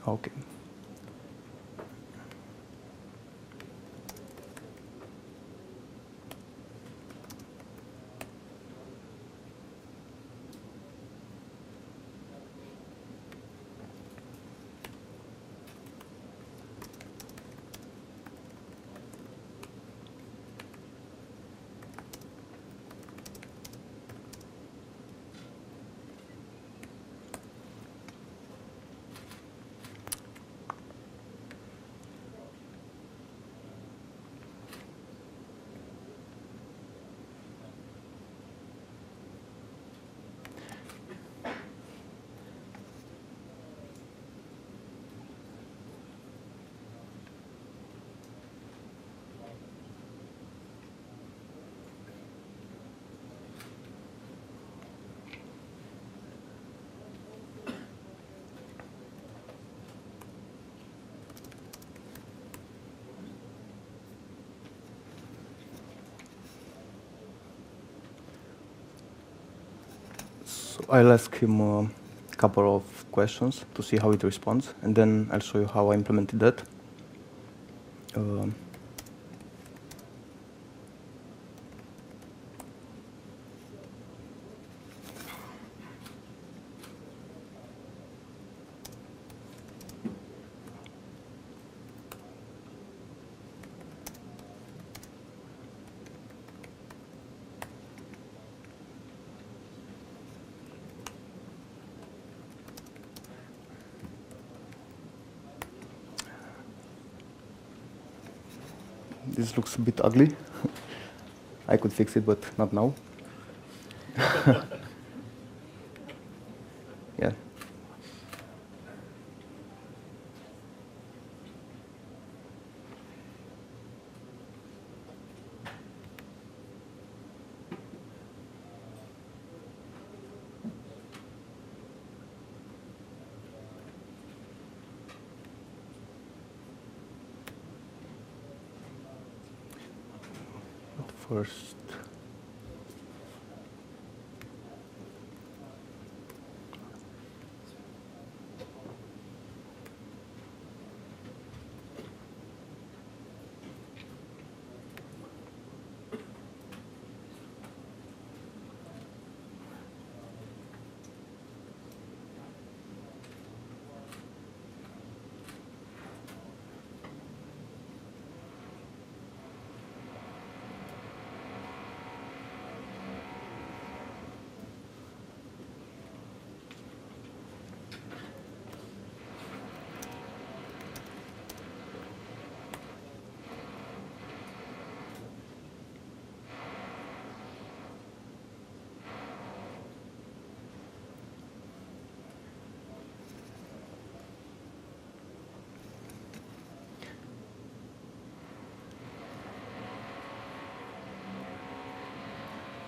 Okay. So I'll ask him a couple of questions to see how it responds, and then I'll show you how I implemented that. Um, This looks a bit ugly. I could fix it, but not now. Yeah. But first,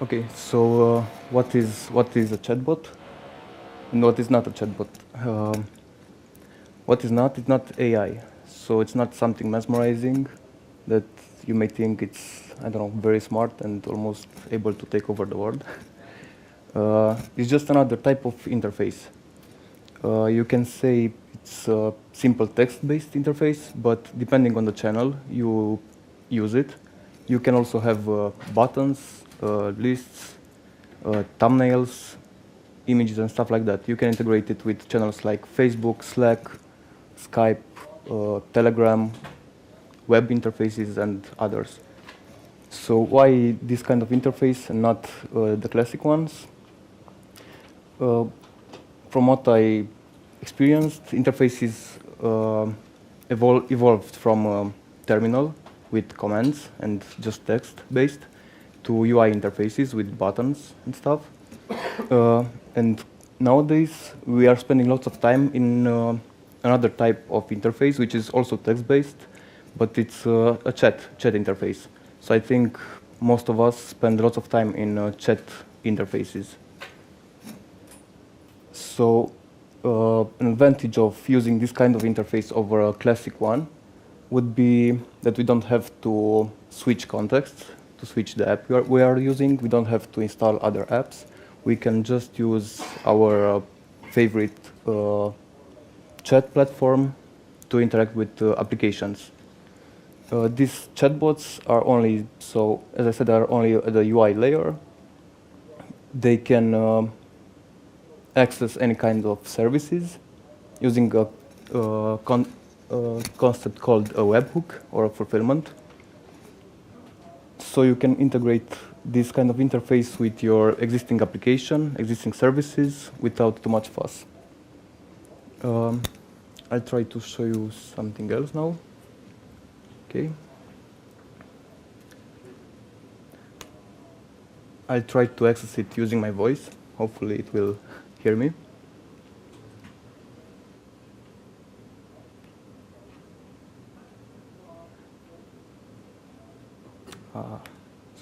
okay. So what is a chatbot, and what is not a chatbot? What is not? It's not AI. So it's not something mesmerizing that you may think it's, I don't know, very smart and almost able to take over the world. It's just another type of interface. You can say it's a simple text-based interface, but depending on the channel you use it, you can also have buttons, lists, thumbnails, images, and stuff like that. You can integrate it with channels like Facebook, Slack, Skype, Telegram, web interfaces, and others. So why this kind of interface and not the classic ones? From what I experienced, interfaces evolved from terminal with commands and just text-based to UI interfaces with buttons and stuff. And nowadays, we are spending lots of time in another type of interface, which is also text-based, but it's a chat interface. So I think most of us spend lots of time in chat interfaces. So an advantage of using this kind of interface over a classic one would be that we don't have to switch contexts to switch the app we are using. We don't have to install other apps. We can just use our favorite chat platform to interact with applications. These chatbots are only, so as I said, are only at the UI layer. They can access any kind of services using a concept called a webhook or a fulfillment. So you can integrate this kind of interface with your existing application, existing services, without too much fuss. I'll try to show you something else now. Okay. I'll try to access it using my voice. Hopefully it will hear me.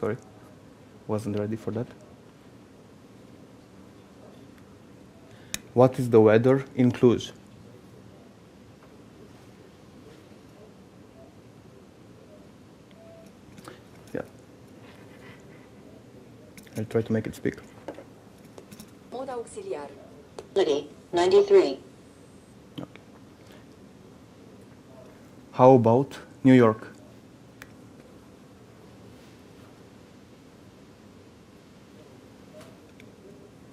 Sorry, wasn't ready for that. What is the weather in Cluj? Yeah. I'll try to make it speak. Modo auxiliar. 93. Okay. How about New York?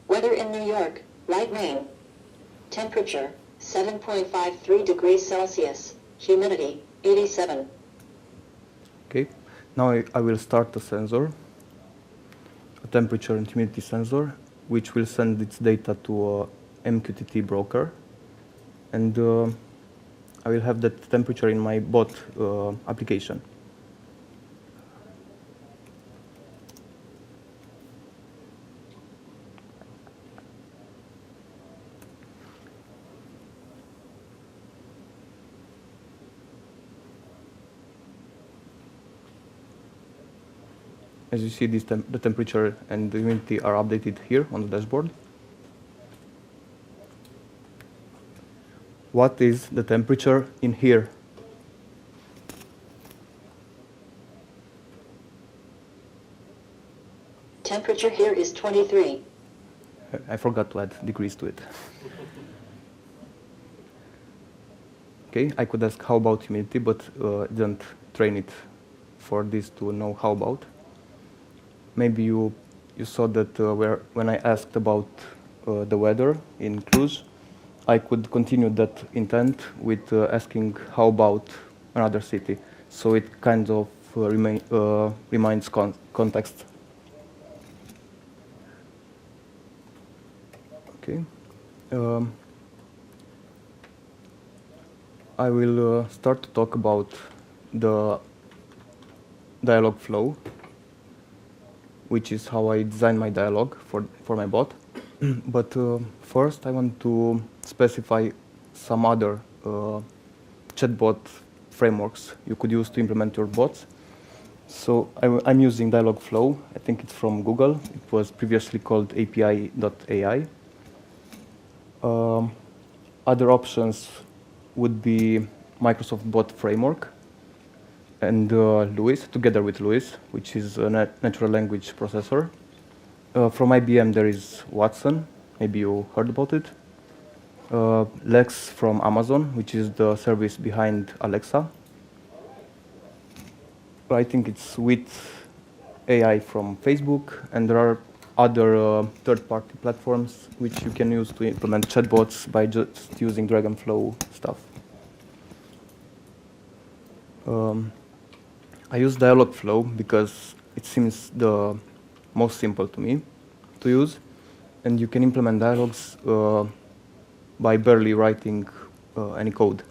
Weather in New York, light rain. Temperature, 7.53 degrees Celsius. Humidity, 87. Okay. Now I will start a sensor, a temperature and humidity sensor, which will send its data to a Mqtt broker. And I will have that temperature in my bot application. As you see, the temperature and the humidity are updated here on the dashboard. What is the temperature in here? Temperature here is 23. I forgot to add degrees to it. Okay, I could ask how about humidity, but didn't train it for this to know how about. Maybe you saw that when I asked about the weather in Cluj, I could continue that intent with asking how about another city. So it kind of reminds context. Okay. I will start to talk about the dialog flow, which is how I design my dialogue for my bot. But first, I want to specify some other chatbot frameworks you could use to implement your bots. So I'm using Dialogflow. I think it's from Google. It was previously called API.ai. Other options would be Microsoft Bot Framework and LUIS, together with LUIS, which is a natural language processor. From IBM, there is Watson. Maybe you heard about it. Lex from Amazon, which is the service behind Alexa. I think it's with AI from Facebook, and there are other third-party platforms which you can use to implement chatbots by just using Dragonflow stuff. I use Dialogflow because it seems the most simple to me to use, and you can implement dialogues by barely writing any code.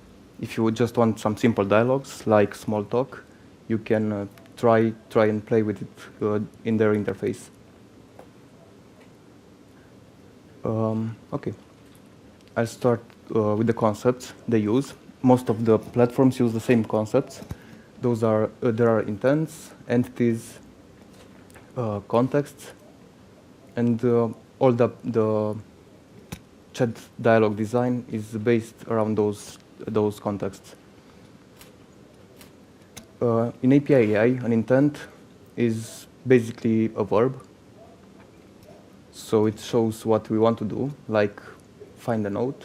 If you just want some simple dialogues like small talk, you can try and play with it in their interface. Okay, I'll start with the concepts they use. Most of the platforms use the same concepts. Those are there are intents, entities, contexts, and all the chat dialog design is based around those contexts. In API AI, an intent is basically a verb. So it shows what we want to do, like find a note.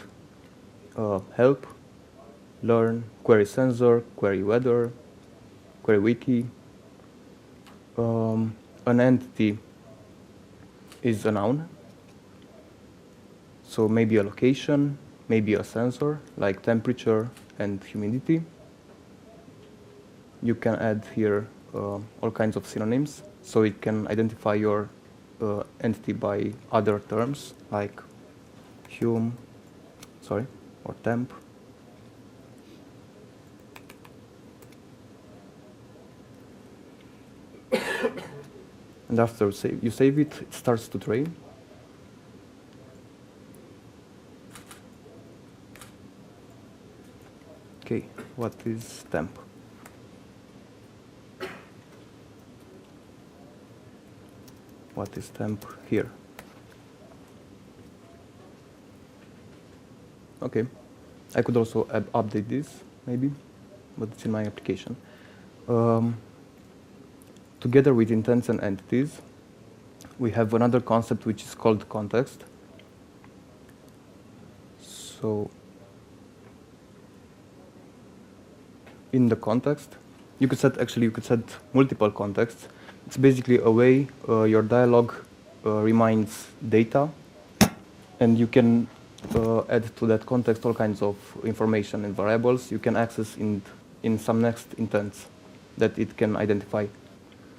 help, learn, query sensor, query weather, query wiki. An entity is a noun, so maybe a location, maybe a sensor like temperature and humidity. You can add here all kinds of synonyms, so it can identify your entity by other terms like or temp. And after you save it, it starts to train. Okay, what is temp? What is temp here? Okay, I could also update this, maybe, but it's in my application. Together with intents and entities, we have another concept which is called context. So, in the context, you could set multiple contexts. It's basically a way your dialogue reminds data, and you can add to that context all kinds of information and variables you can access in some next intents that it can identify.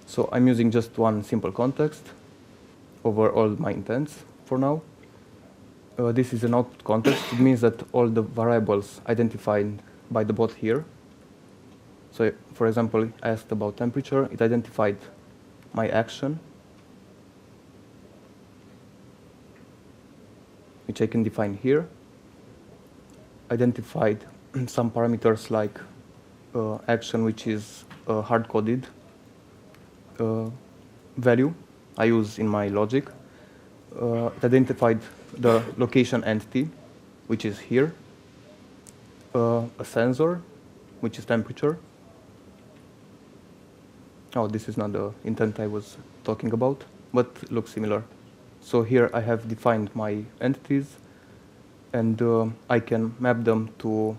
So I'm using just one simple context over all my intents for now. This is an output context. It means that all the variables identified by the bot here. So for example, I asked about temperature. It identified my action, which I can define here. Identified some parameters like action, which is hard-coded value I use in my logic. It identified the location entity, which is here, a sensor, which is temperature. Oh, this is not the intent I was talking about, but looks similar. So here I have defined my entities, and I can map them to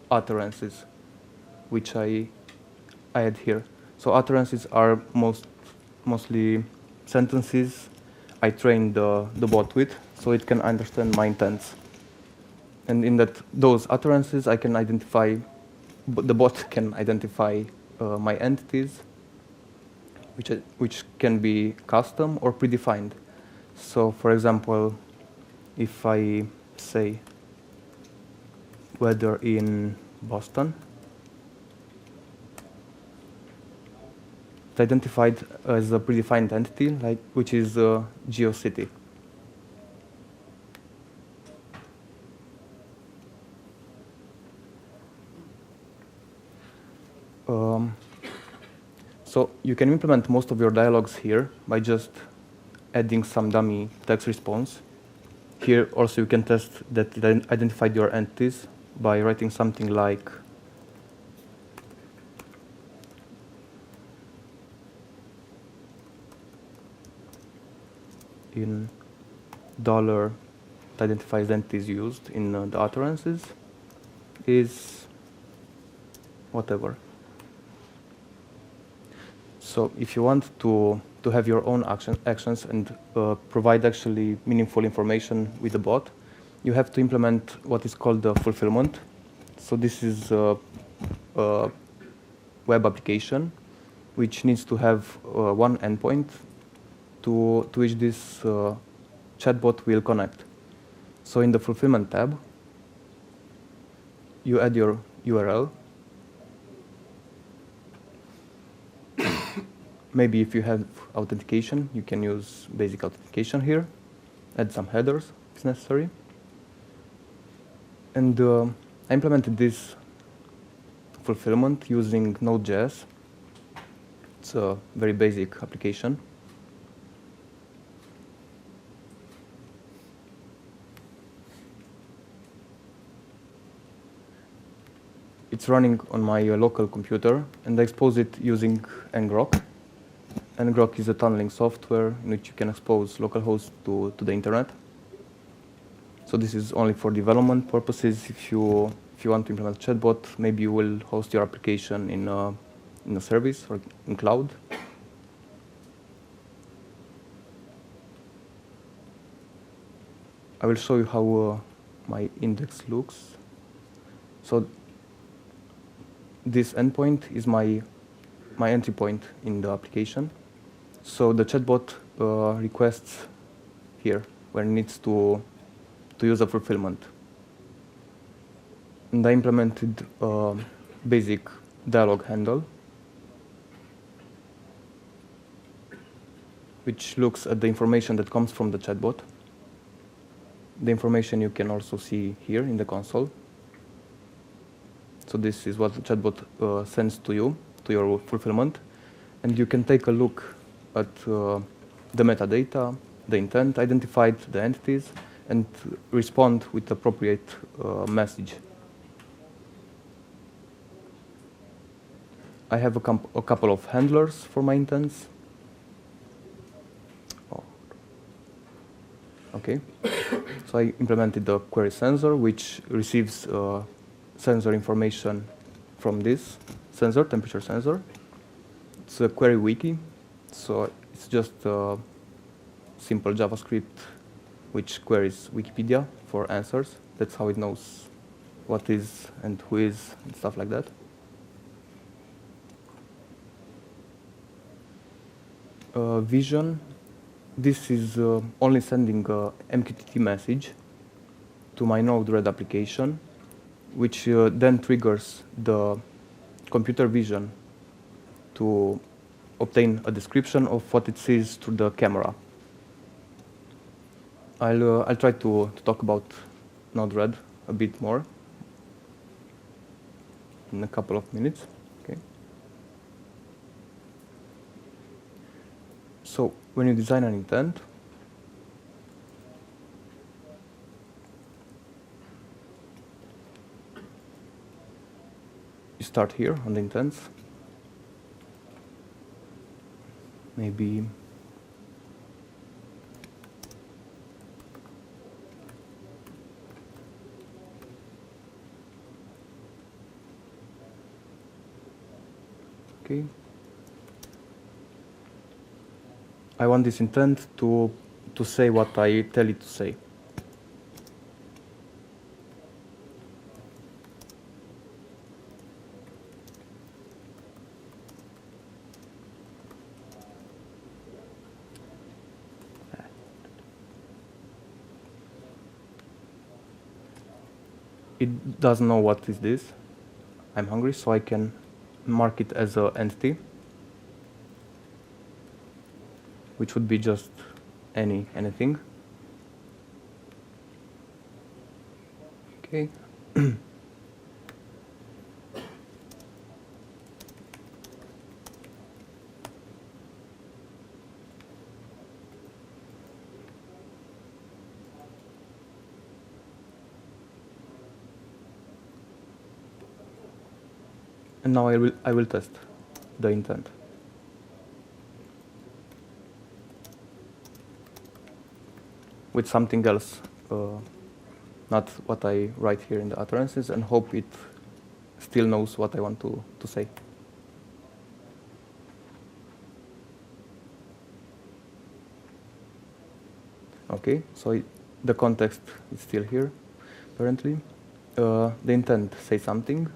utterances, which I add here. So utterances are mostly sentences I trained the bot with, so it can understand my intents. And in those utterances, I can identify, the bot can identify my entities, which can be custom or predefined. So, for example, if I say weather in Boston, it's identified as a predefined entity, which is GeoCity. So you can implement most of your dialogues here by just adding some dummy text response. Here also you can test that it identified your entities by writing something like in dollar, it identifies entities used in the utterances is whatever. So if you want to have your own actions and provide actually meaningful information with the bot, you have to implement what is called the fulfillment. So this is a web application which needs to have one endpoint to which this chatbot will connect. So in the fulfillment tab, you add your URL. Maybe if you have authentication, you can use basic authentication here. Add some headers if necessary. And I implemented this fulfillment using Node.js. It's a very basic application. It's running on my local computer, and I expose it using ngrok. Ngrok is a tunneling software in which you can expose localhost to the internet. So this is only for development purposes. If you want to implement Chatbot, maybe you will host your application in a service or in cloud. I will show you how my index looks. So this endpoint is my entry point in the application. So the chatbot requests here where it needs to use a fulfillment. And I implemented a basic dialog handle, which looks at the information that comes from the chatbot. The information you can also see here in the console. So this is what the chatbot sends to you, to your fulfillment. And you can take a look at the metadata, the intent, identify the entities, and respond with appropriate message. I have a couple of handlers for my intents. Oh. Okay. So I implemented the query sensor, which receives sensor information from this sensor, temperature sensor. It's a query wiki, so it's just a simple JavaScript which queries Wikipedia for answers. That's how it knows what is and who is and stuff like that. Vision. This is only sending a Mqtt message to my Node-RED application, which then triggers the computer vision to obtain a description of what it sees through the camera. I'll try to talk about Node-RED a bit more in a couple of minutes. Okay. So when you design an intent, you start here on the intents. Maybe okay. I want this intent to say what I tell it to say. It doesn't know what is this. I'm hungry, so I can mark it as an entity, which would be just anything. Okay. And now I will test the intent. With something else, not what I write here in the utterances, and hope it still knows what I want to say. Okay, so the context is still here, apparently. The intent says something,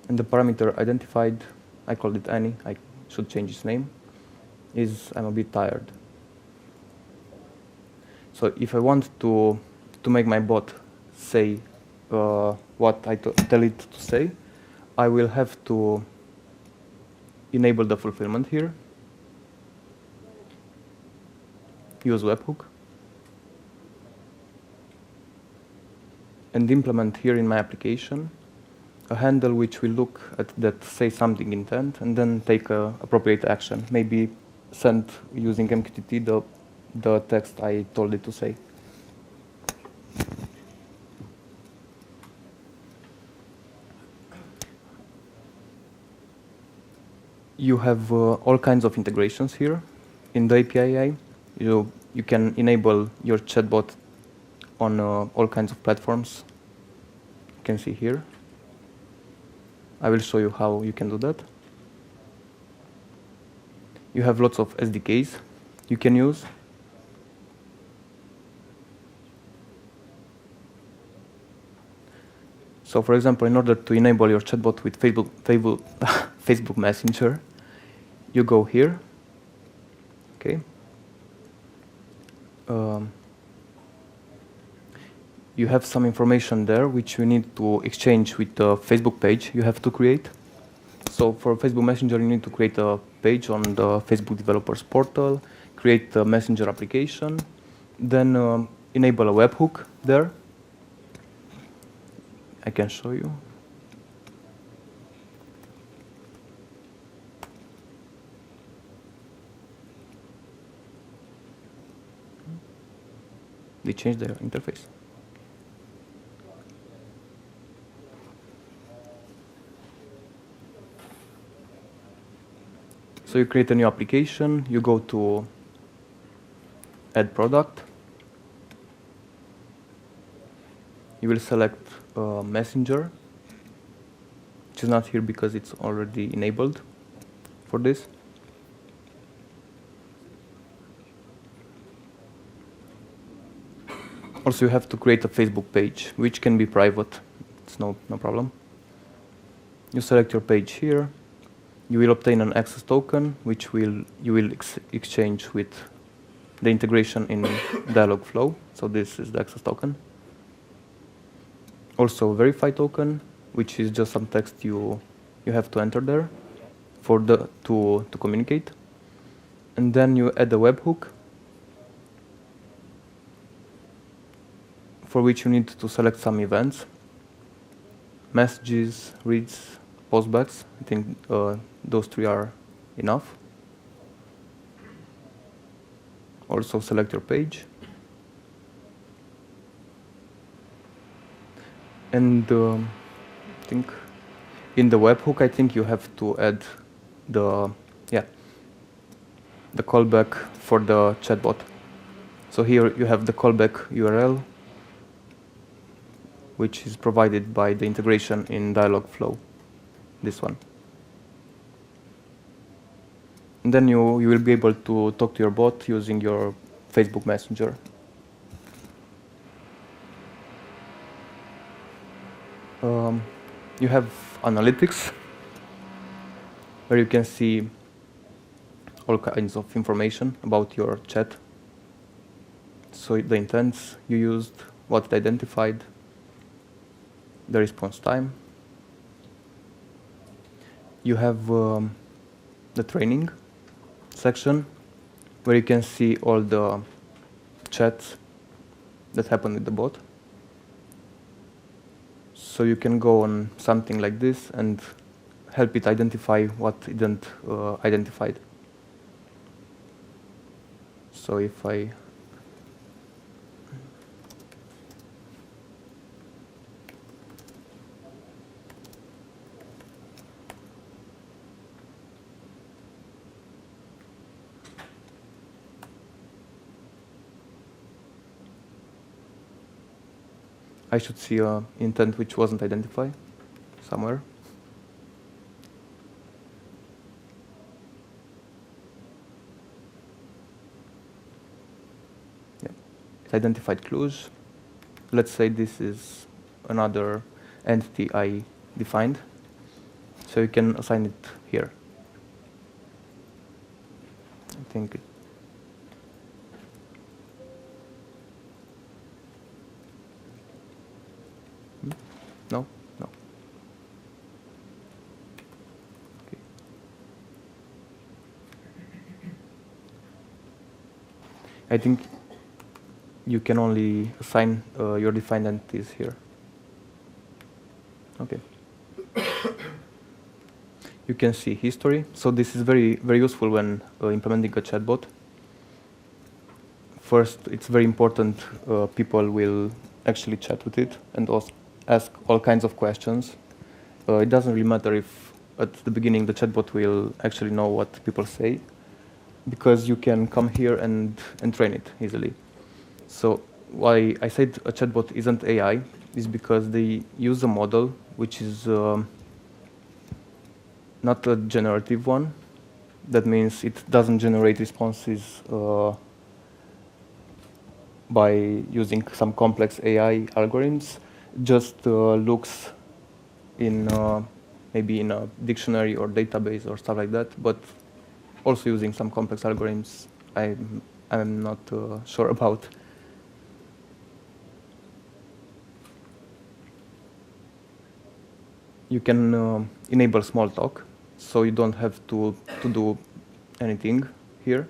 and the parameter identified, I called it Annie, I should change its name, is I'm a bit tired. So if I want to make my bot say what I tell it to say, I will have to enable the fulfillment here, use webhook, and implement here in my application a handle which will look at that say something intent and then take appropriate action. Maybe send using Mqtt the text I told it to say. You have all kinds of integrations here in the API. You can enable your chatbot on all kinds of platforms. You can see here. I will show you how you can do that. You have lots of SDKs you can use. So for example, in order to enable your chatbot with Facebook Messenger, you go here. Okay. You have some information there which you need to exchange with the Facebook page you have to create. So for Facebook Messenger, you need to create a page on the Facebook Developers Portal, create a Messenger application, then enable a webhook there. I can show you. They changed their interface. So you create a new application, you go to Add Product. You will select Messenger, which is not here because it's already enabled for this. Also, you have to create a Facebook page, which can be private. It's no problem. You select your page here. You will obtain an access token, which you will exchange with the integration in Dialogflow. So this is the access token. Also, verify token, which is just some text you have to enter there for to communicate. And then you add a webhook, for which you need to select some events: messages, reads, postbacks. I think those three are enough. Also select your page. And I think in the webhook, I think you have to add the callback for the chatbot. So here you have the callback URL, which is provided by the integration in Dialogflow, this one. And then you will be able to talk to your bot using your Facebook Messenger. You have analytics, where you can see all kinds of information about your chat. So the intents you used, what it identified, the response time. You have the training section, where you can see all the chats that happened with the bot. So you can go on something like this and help it identify what it didn't identified. So if I should see an intent which wasn't identified somewhere. Yeah. It identified clues. Let's say this is another entity I defined. So you can assign it here. I think No? No. Okay. I think you can only assign your defined entities here. Okay. You can see history. So this is very useful when implementing a chatbot. First, it's very important people will actually chat with it and also ask all kinds of questions. It doesn't really matter if at the beginning the chatbot will actually know what people say, because you can come here and train it easily. So why I said a chatbot isn't AI is because they use a model which is not a generative one. That means it doesn't generate responses by using some complex AI algorithms. It just looks in maybe in a dictionary or database or stuff like that, but also using some complex algorithms I'm not sure about. You can enable small talk, so you don't have to do anything here.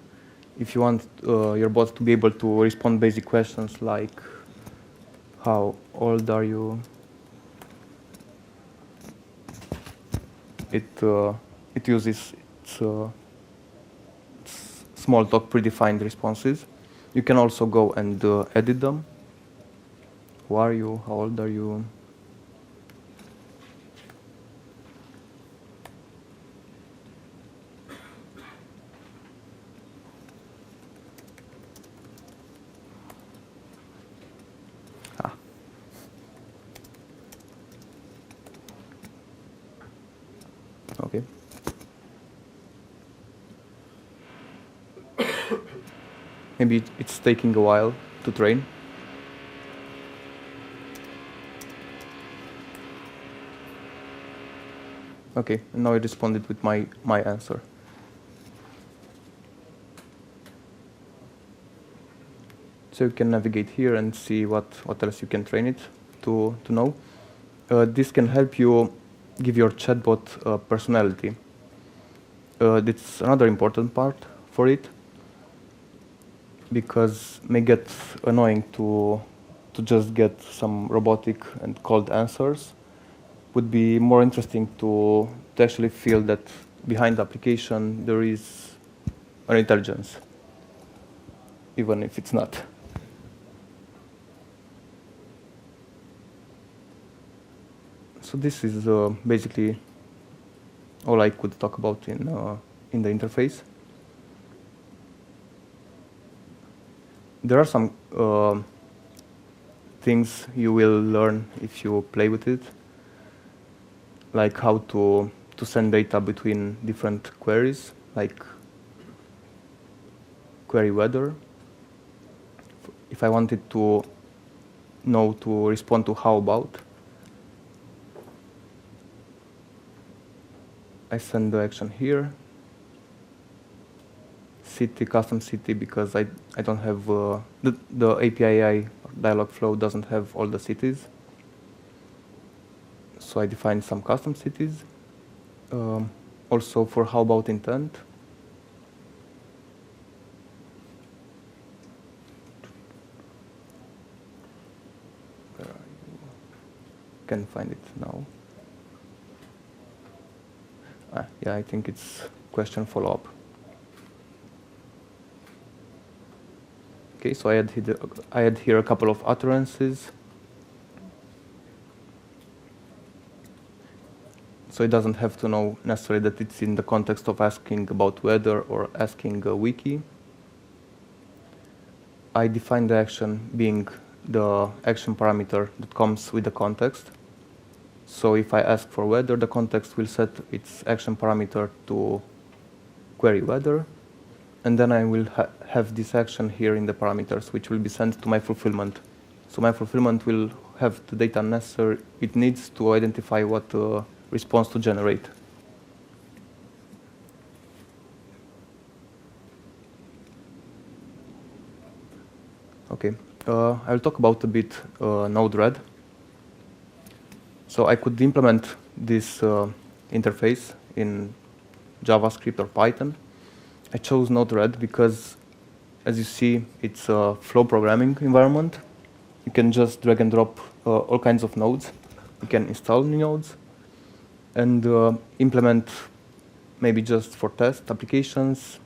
If you want your bot to be able to respond basic questions like, how old are you? It uses its small talk predefined responses. You can also go and edit them. Who are you? How old are you? Okay. Maybe it's taking a while to train. Okay, and now I responded with my answer. So you can navigate here and see what else you can train it to know. This can help you give your chatbot personality. That's another important part for it, because it may get annoying to just get some robotic and cold answers. Would be more interesting to actually feel that behind the application there is an intelligence, even if it's not. So this is basically all I could talk about in the interface. There are some things you will learn if you play with it, like how to send data between different queries, like query weather. If I wanted to know to respond to how about, I send the action here. City, custom city, because I don't have the API dialog flow doesn't have all the cities. So I define some custom cities. Also for how about intent. Where are you? Can find it now. Yeah, I think it's question follow-up. Okay, so I add here a couple of utterances. So it doesn't have to know necessarily that it's in the context of asking about weather or asking a wiki. I define the action being the action parameter that comes with the context. So if I ask for weather, the context will set its action parameter to query weather. And then I will have this action here in the parameters, which will be sent to my fulfillment. So my fulfillment will have the data necessary it needs to identify what response to generate. Okay, I'll talk about a bit Node-RED. So I could implement this interface in JavaScript or Python. I chose Node-RED because, as you see, it's a flow programming environment. You can just drag and drop all kinds of nodes. You can install new nodes and implement maybe just for test applications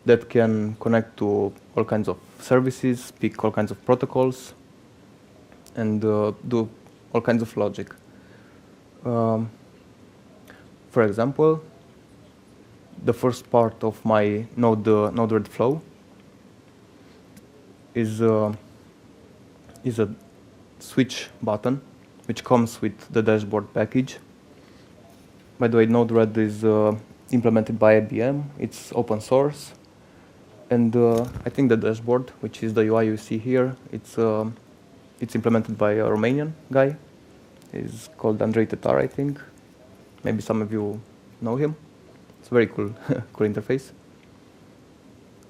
that can connect to all kinds of services, pick all kinds of protocols, and do all kinds of logic. For example, the first part of my Node-RED flow is is a switch button, which comes with the dashboard package. By the way, Node-RED is implemented by IBM. It's open source. And I think the dashboard, which is the UI you see here, it's implemented by a Romanian guy. He's called Andrei Tatar, I think. Maybe some of you know him. It's a very cool, cool interface.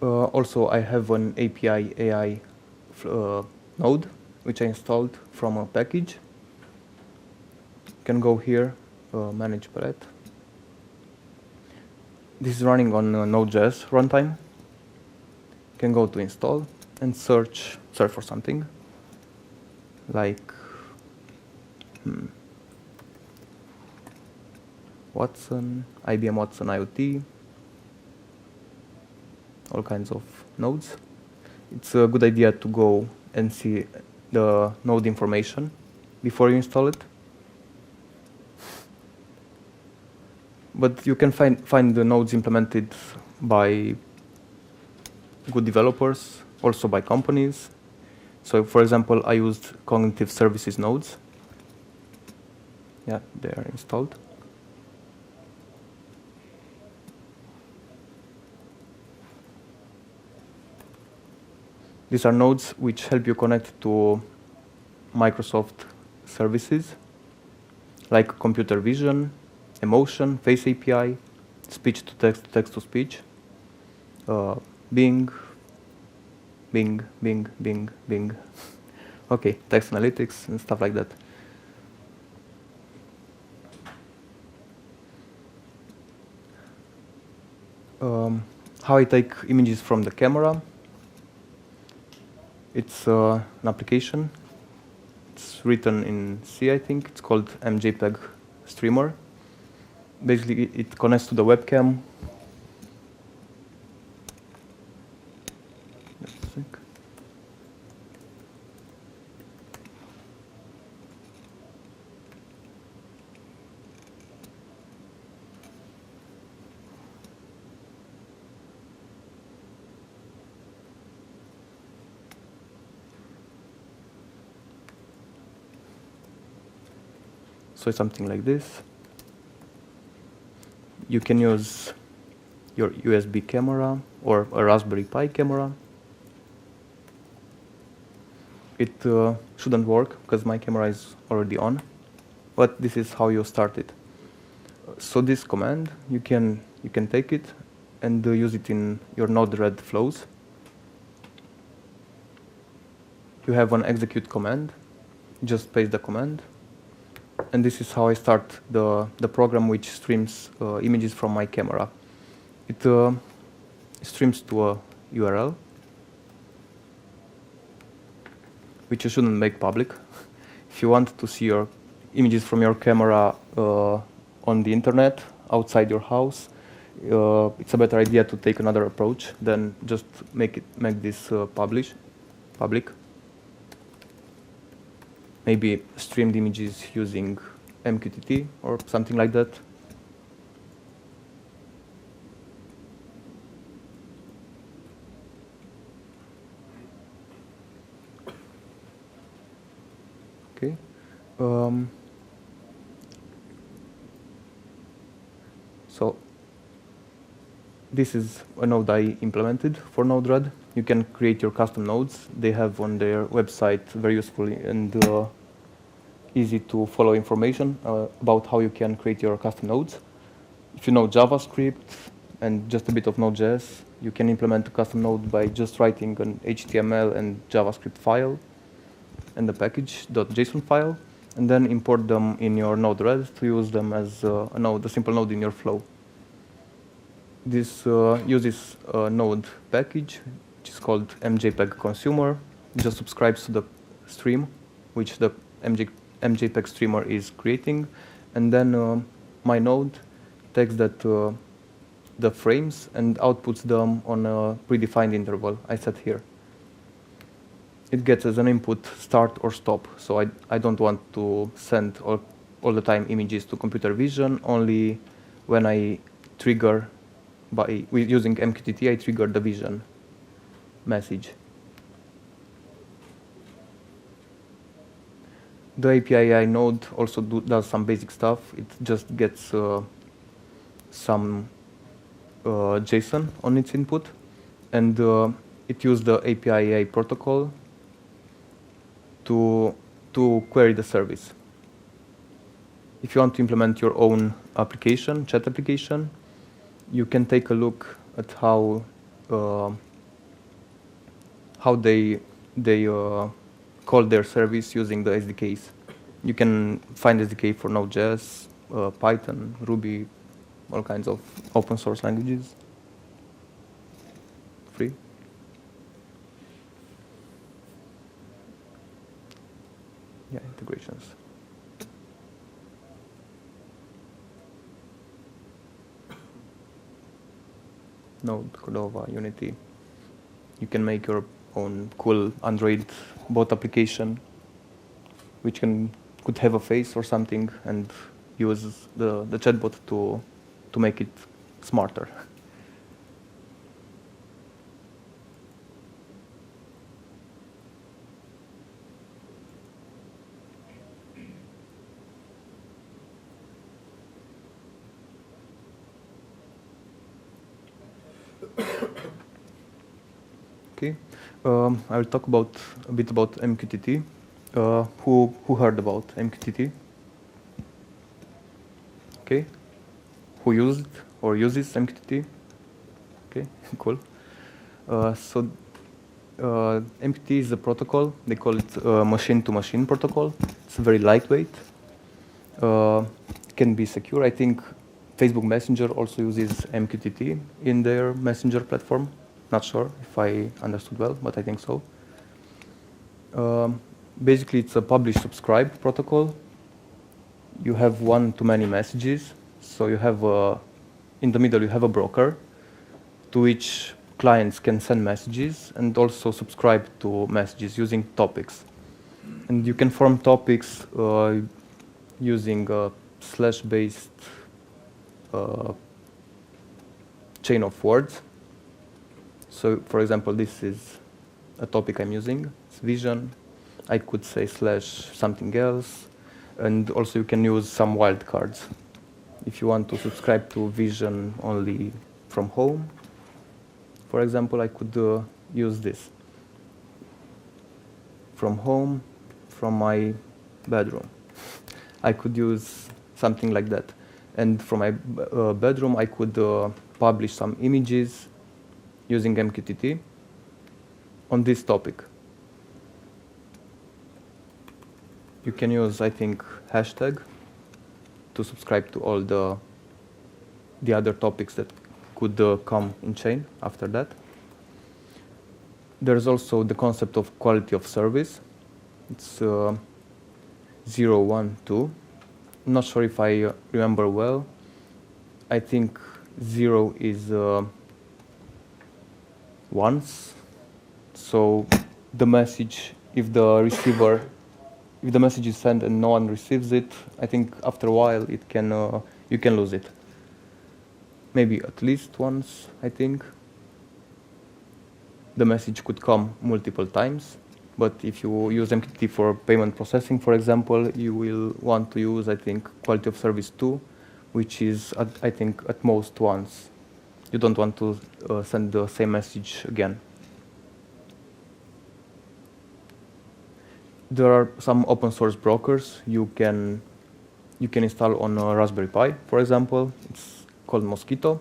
Also, I have an API AI node, which I installed from a package. You can go here, manage Mqtt. This is running on Node.js runtime. You can go to install and search for something like Watson, IBM Watson IoT, all kinds of nodes. It's a good idea to go and see the node information before you install it. But you can find the nodes implemented by good developers, also by companies. So, for example, I used cognitive services nodes. Yeah, they are installed. These are nodes which help you connect to Microsoft services, like computer vision, emotion, face API, speech to text, text to speech, Bing. Okay, text analytics and stuff like that. How I take images from the camera. It's an application. It's written in C, I think. It's called MJPEG Streamer. Basically, it connects to the webcam. Just a sec. So it's something like this. You can use your USB camera or a Raspberry Pi camera. It shouldn't work because my camera is already on, but this is how you start it. So this command, you can take it and use it in your Node-RED flows. You have an execute command. Just paste the command. And this is how I start the program which streams images from my camera. It streams to a URL, which you shouldn't make public. If you want to see your images from your camera on the internet, outside your house, it's a better idea to take another approach than just make this public. Maybe streamed images using Mqtt or something like that. Okay. So this is a node I implemented for Node-RED. You can create your custom nodes. They have on their website very useful and easy to follow information about how you can create your custom nodes. If you know JavaScript and just a bit of Node.js, you can implement a custom node by just writing an HTML and JavaScript file and the package.json file, and then import them in your Node-RED to use them as a simple node in your flow. This uses a node package, which is called MJPEG consumer. It just subscribes to the stream, which the MJPEG streamer is creating, and then my node takes the frames and outputs them on a predefined interval I set here. It gets as an input start or stop, so I don't want to send all the time images to computer vision. Only when I trigger using Mqtt, I trigger the vision message. The API node also does some basic stuff. It just gets some JSON on its input, and it uses the API protocol to query the service. If you want to implement your own application, chat application, you can take a look at how they call their service using the SDKs. You can find SDK for Node.js, Python, Ruby, all kinds of open source languages. Free. Yeah, integrations. Node, Cordova, Unity. You can make your own cool Android bot application, which could have a face or something, and use the chatbot to make it smarter. Okay, I will talk a bit about Mqtt. Who heard about Mqtt? Okay, who used or uses Mqtt? Okay, cool. So Mqtt is a protocol. They call it machine-to-machine protocol. It's very lightweight. It can be secure. I think Facebook Messenger also uses Mqtt in their messenger platform. Not sure if I understood well, but I think so. Basically, it's a publish-subscribe protocol. You have one-to-many messages. So you have in the middle, you have a broker to which clients can send messages and also subscribe to messages using topics. And you can form topics using a slash-based chain of words. So, for example, this is a topic I'm using. It's vision. I could say slash something else. And also you can use some wildcards. If you want to subscribe to vision only from home, for example, I could use this. From home, from my bedroom. I could use something like that. And from my bedroom, I could publish some images using Mqtt on this topic. You can use, I think, hashtag to subscribe to all the other topics that could come in chain after that. There's also the concept of quality of service. It's 0, 1, 2. I'm not sure if I remember well. I think 0 is once. So the message, if the message is sent and no one receives it, I think after a while you can lose it. Maybe at least once, I think. The message could come multiple times, but if you use Mqtt for payment processing, for example, you will want to use, I think, quality of service 2, which is, I think, at most once. You don't want to send the same message again. There are some open source brokers you can install on a Raspberry Pi, for example. It's called Mqtt.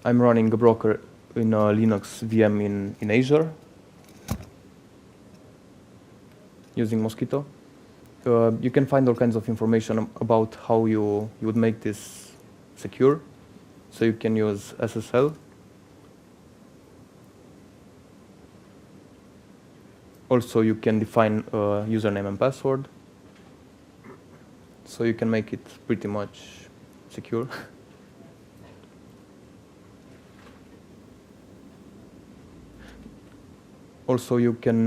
I'm running a broker in a Linux VM in Azure using Mqtt. You can find all kinds of information about how you would make this secure. So you can use SSL. Also, you can define a username and password. So you can make it pretty much secure. Also, you can,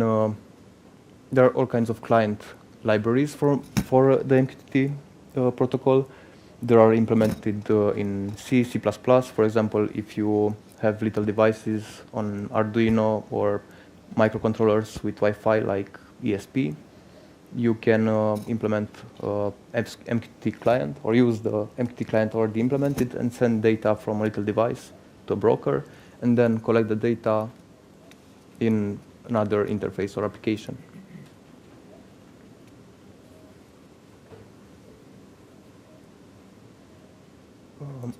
there are all kinds of client libraries for the Mqtt protocol. They are implemented in C, C++. For example, if you have little devices on Arduino or microcontrollers with Wi-Fi like ESP. You can implement Mqtt client or use the Mqtt client already implemented and send data from a little device to a broker and then collect the data in another interface or application.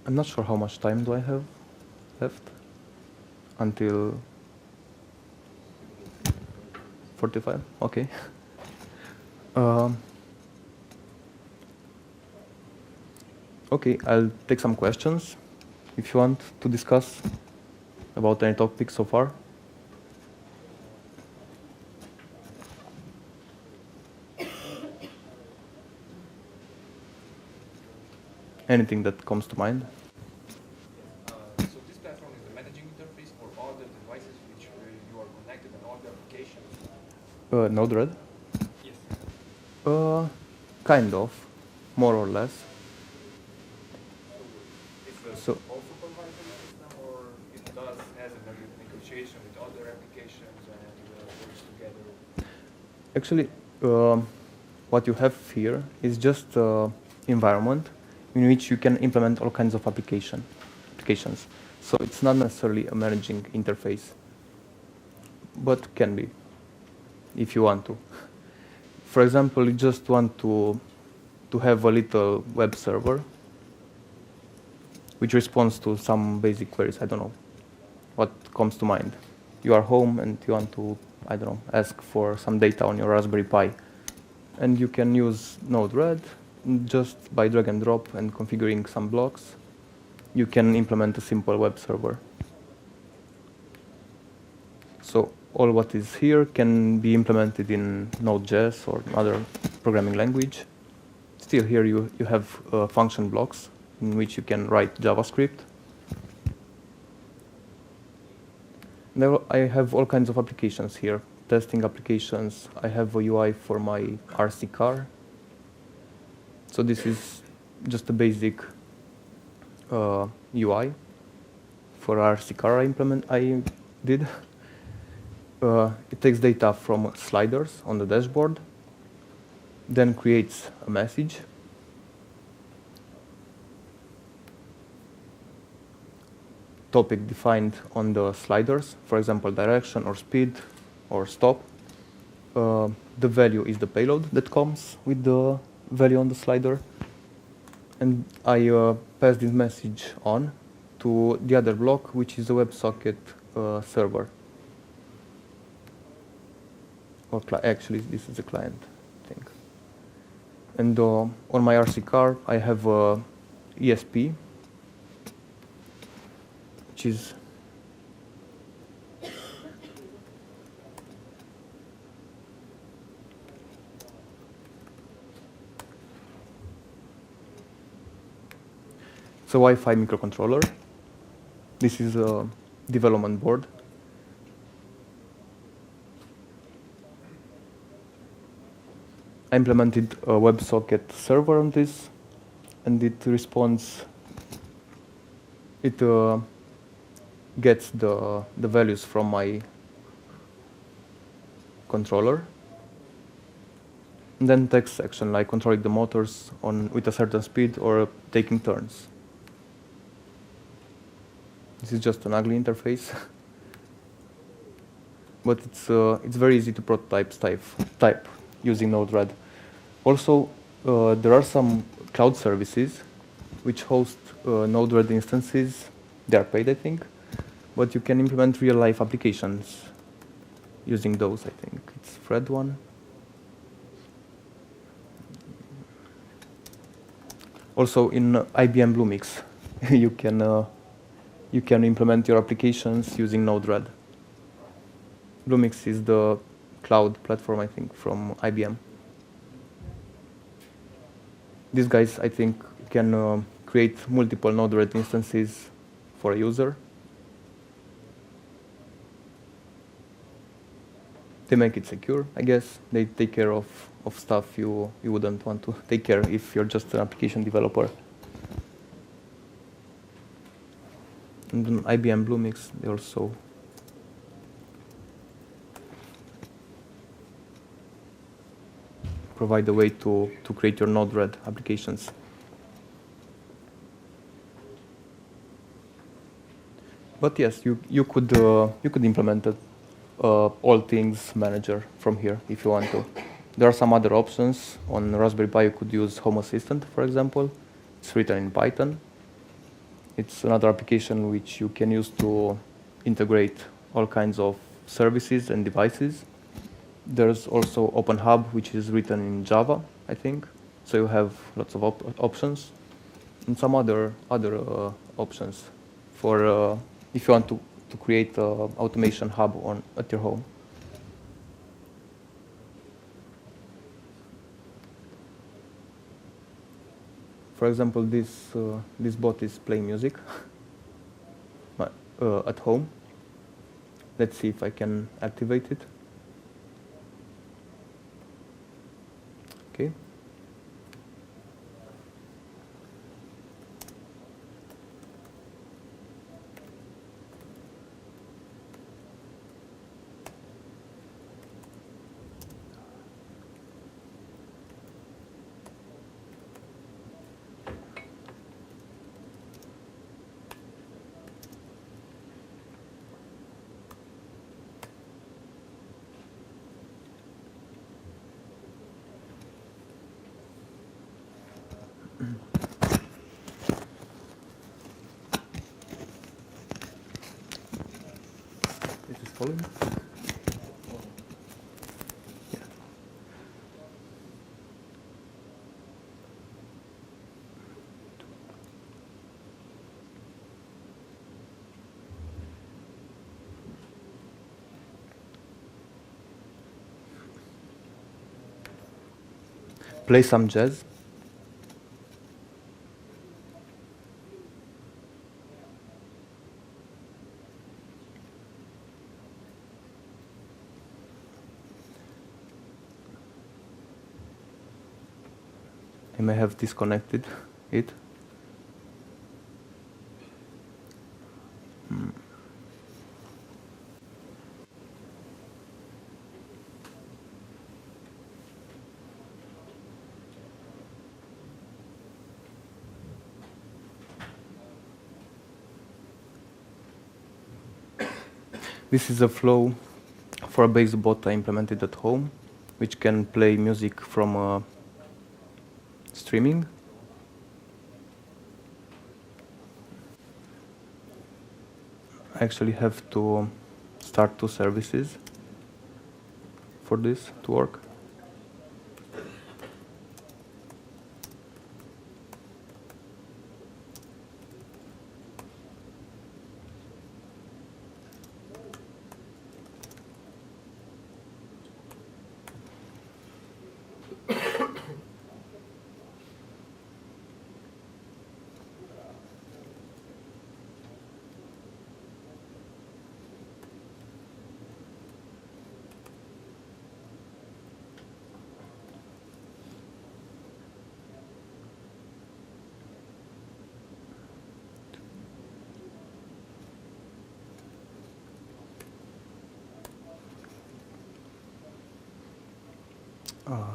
I'm not sure how much time do I have left until 45. Okay. Okay, I'll take some questions if you want to discuss about any topic so far. Anything that comes to mind? So this platform is the managing interface for all the devices which you are connected and all the applications? Node-RED? Yes. Kind of, more or less. It's a So- whole supervisory system, or it does has a negotiation with other applications and works together? Actually, what you have here is just environment in which you can implement all kinds of applications. So it's not necessarily a managing interface, but can be, if you want to. For example, you just want to have a little web server which responds to some basic queries. I don't know what comes to mind. You are home and you want to, I don't know, ask for some data on your Raspberry Pi. And you can use Node-RED just by drag and drop and configuring some blocks. You can implement a simple web server. So all what is here can be implemented in Node.js or other programming language. Still here you have function blocks in which you can write JavaScript. Now I have all kinds of applications here, testing applications. I have a UI for my RC car. So this is just a basic UI for RC car I did. It takes data from sliders on the dashboard, then creates a message. Topic defined on the sliders, for example, direction or speed or stop. The value is the payload that comes with the value on the slider. And I pass this message on to the other block, which is a WebSocket server. Or actually, this is a client, I think. And on my RC car, I have a ESP, which is it's a Wi-Fi microcontroller. This is a development board. I implemented a WebSocket server on this, and it responds. It gets the values from my controller, and then takes action like controlling the motors with a certain speed or taking turns. This is just an ugly interface, but it's very easy to prototype type using Node-RED. Also, there are some cloud services which host Node-RED instances. They are paid, I think, but you can implement real-life applications using those. I think it's Fred one. Also, in IBM Bluemix, you can implement your applications using Node-RED. Bluemix is the cloud platform, I think, from IBM. These guys, I think, can create multiple Node-RED instances for a user. They make it secure, I guess. They take care of stuff you wouldn't want to take care if you're just an application developer. And then IBM Bluemix, they also provide a way to create your Node-RED applications. But yes, you could implement all things manager from here if you want to. There are some other options. On Raspberry Pi, you could use Home Assistant, for example. It's written in Python. It's another application which you can use to integrate all kinds of services and devices. There's also OpenHub, which is written in Java, I think. So you have lots of options, and some other options for if you want to create an automation hub at your home. For example, this bot is playing music at home. Let's see if I can activate it. Okay. This is following. Yeah. Play some jazz. I may have disconnected it. This is a flow for a bass bot I implemented at home, which can play music from streaming. I actually have to start 2 services for this to work.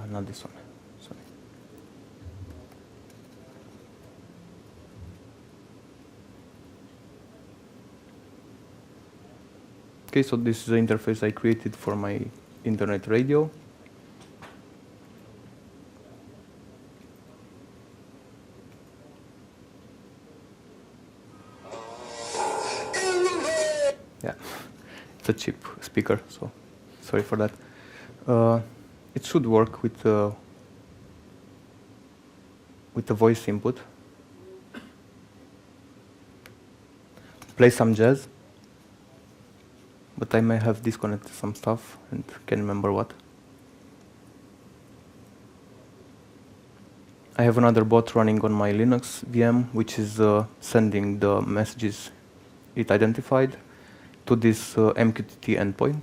Not this one, sorry. Okay, so this is the interface I created for my internet radio. Yeah, it's a cheap speaker, so sorry for that. It should work with the voice input. Play some jazz, but I may have disconnected some stuff and can't remember what. I have another bot running on my Linux VM, which is sending the messages it identified to this Mqtt endpoint.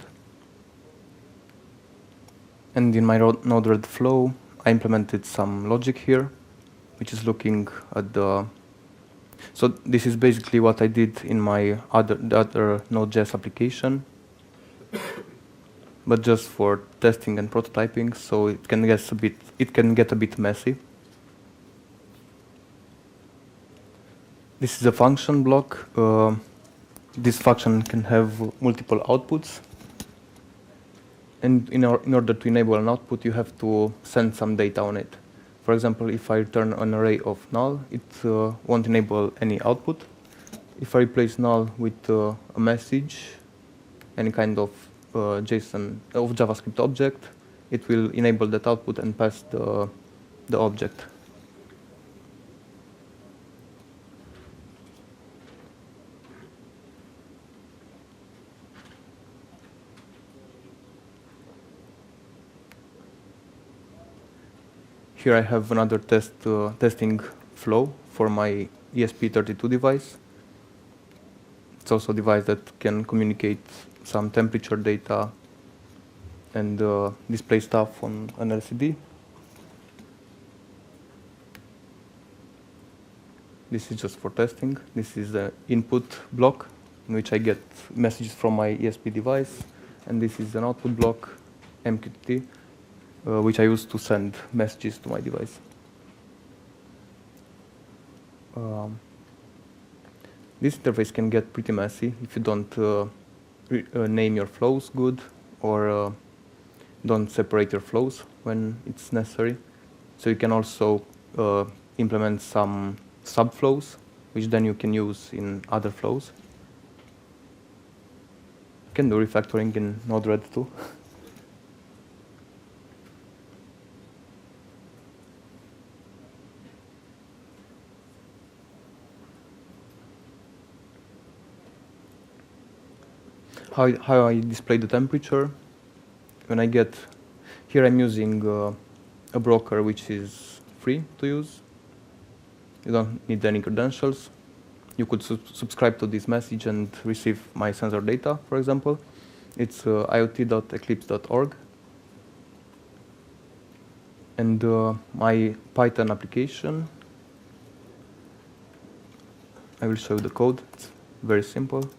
And in my Node-RED flow, I implemented some logic here, which is looking at the... So this is basically what I did in my other Node.js application. but just for testing and prototyping, so it can get a bit messy. This is a function block. This function can have multiple outputs, and in order to enable an output, you have to send some data on it. For example, if I return an array of null, it won't enable any output. If I replace null with a message, any kind of JavaScript object, it will enable that output and pass the object. Here I have another testing flow for my ESP32 device. It's also a device that can communicate some temperature data and display stuff on an LCD. This is just for testing. This is the input block in which I get messages from my ESP device, and this is an output block, Mqtt, which I use to send messages to my device. This interface can get pretty messy if you don't name your flows good or don't separate your flows when it's necessary. So you can also implement some subflows, which then you can use in other flows. You can do refactoring in Node-RED too. How I display the temperature. When I get, here I'm using a broker which is free to use. You don't need any credentials. You could subscribe to this message and receive my sensor data, for example. It's iot.eclipse.org. And my Python application, I will show you the code. It's very simple.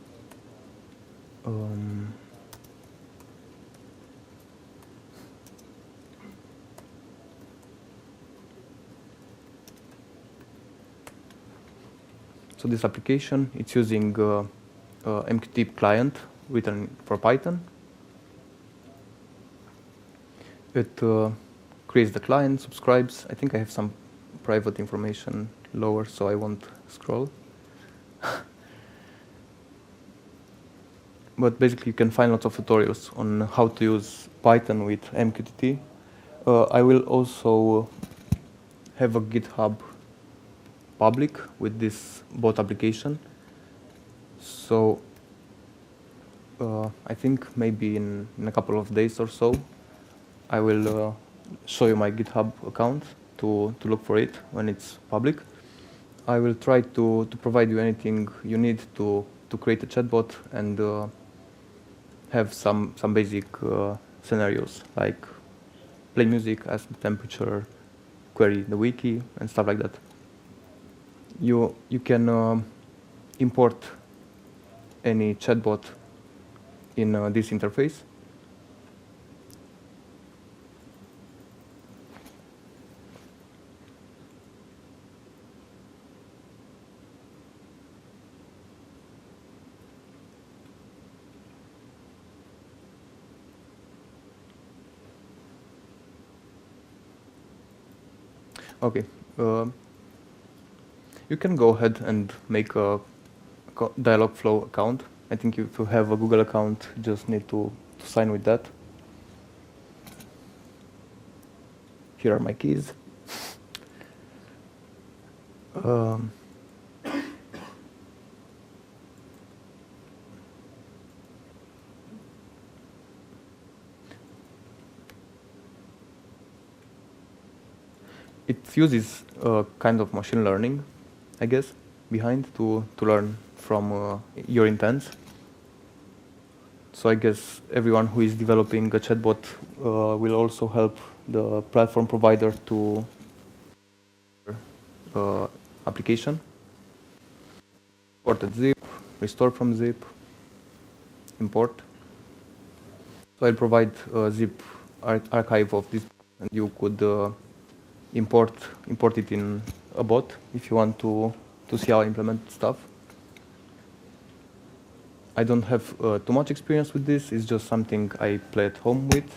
So this application, it's using Mqtt client written for Python. It creates the client, subscribes. I think I have some private information lower, so I won't scroll. But basically, you can find lots of tutorials on how to use Python with Mqtt. I will also have a GitHub public with this bot application. So I think maybe in a couple of days or so, I will show you my GitHub account to look for it when it's public. I will try to provide you anything you need to create a chatbot and have some basic scenarios like play music, ask the temperature, query the wiki, and stuff like that. You can import any chatbot in this interface. Okay. You can go ahead and make a Dialogflow account. I think if you have a Google account, you just need to sign with that. Here are my keys. It uses kind of machine learning, I guess, behind to learn from your intents. So I guess everyone who is developing a chatbot will also help the platform provider to application. Imported zip, restore from zip, import. So I'll provide a zip archive of this, and you could import it in a bot if you want to see how I implement stuff. I don't have too much experience with this. It's just something I play at home with.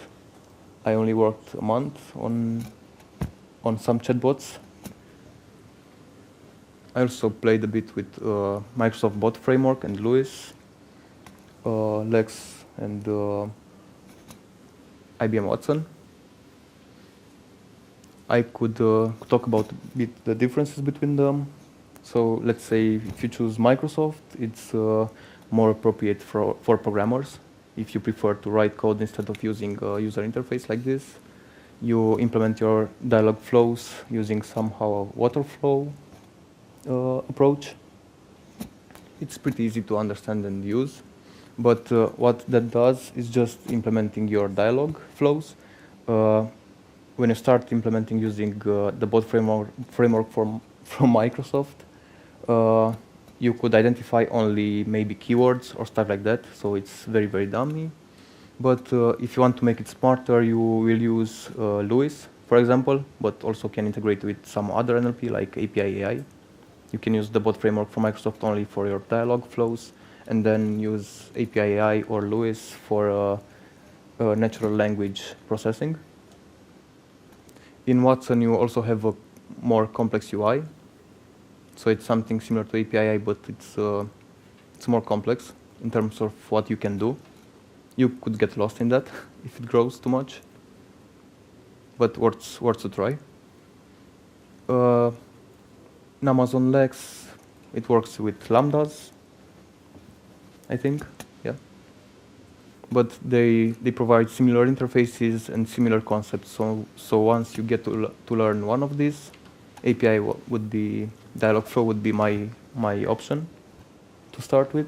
I only worked a month on some chatbots. I also played a bit with Microsoft Bot Framework and Lewis, Lex, and IBM Watson. I could talk about a bit the differences between them. So let's say if you choose Microsoft, it's more appropriate for programmers. If you prefer to write code instead of using a user interface like this, you implement your dialog flows using somehow a waterflow approach. It's pretty easy to understand and use, but what that does is just implementing your dialog flows. When you start implementing using the bot framework from Microsoft, you could identify only maybe keywords or stuff like that, so it's very, very dummy. But if you want to make it smarter, you will use Lewis, for example, but also can integrate with some other NLP like API AI. You can use the bot framework from Microsoft only for your dialog flows, and then use API AI or Lewis for natural language processing. In Watson, you also have a more complex UI. So it's something similar to API, but it's more complex in terms of what you can do. You could get lost in that if it grows too much, but worth to try. In Amazon Lex, it works with lambdas, I think, yeah. But they provide similar interfaces and similar concepts. So once you get to learn one of these, API would be, Dialogflow would be my option to start with.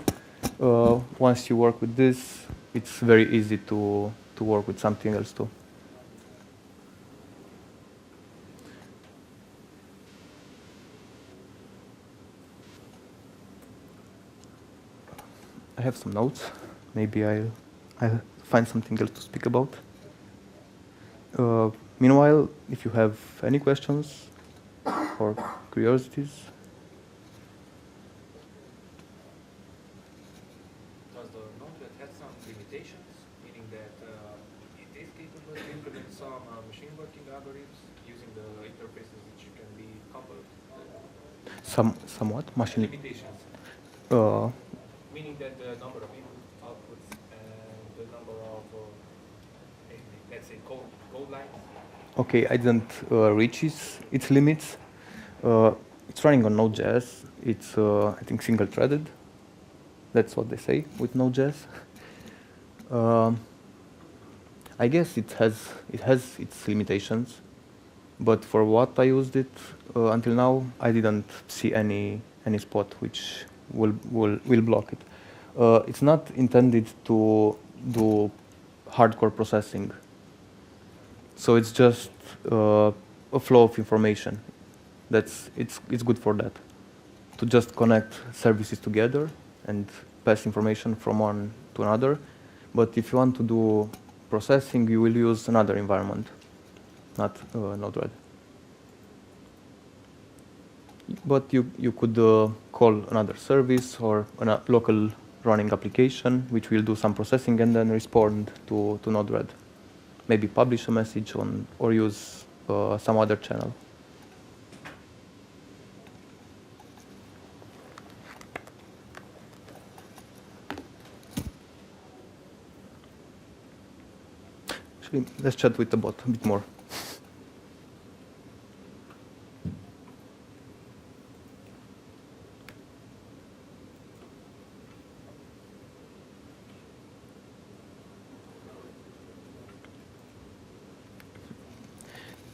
Once you work with this, it's very easy to work with something else too. I have some notes. Maybe I'll find something else to speak about. Meanwhile, if you have any questions or curiosities. Does the Mqtt have some limitations, meaning that it is capable to implement some machine learning algorithms using the interfaces which can be coupled? Somewhat machine Limitations. Meaning that the number of input outputs and the number of, let's say, code lines. Okay, I didn't reach its limits. It's running on Node.js. It's I think single-threaded. That's what they say with Node.js. I guess it has its limitations, but for what I used it until now, I didn't see any spot which will block it. It's not intended to do hardcore processing, so it's just a flow of information. It's good for that, to just connect services together and pass information from one to another. But if you want to do processing, you will use another environment, not Node-RED. But you could call another service or a local running application, which will do some processing and then respond to Node-RED. Maybe publish a message on or use some other channel. Actually, let's chat with the bot a bit more.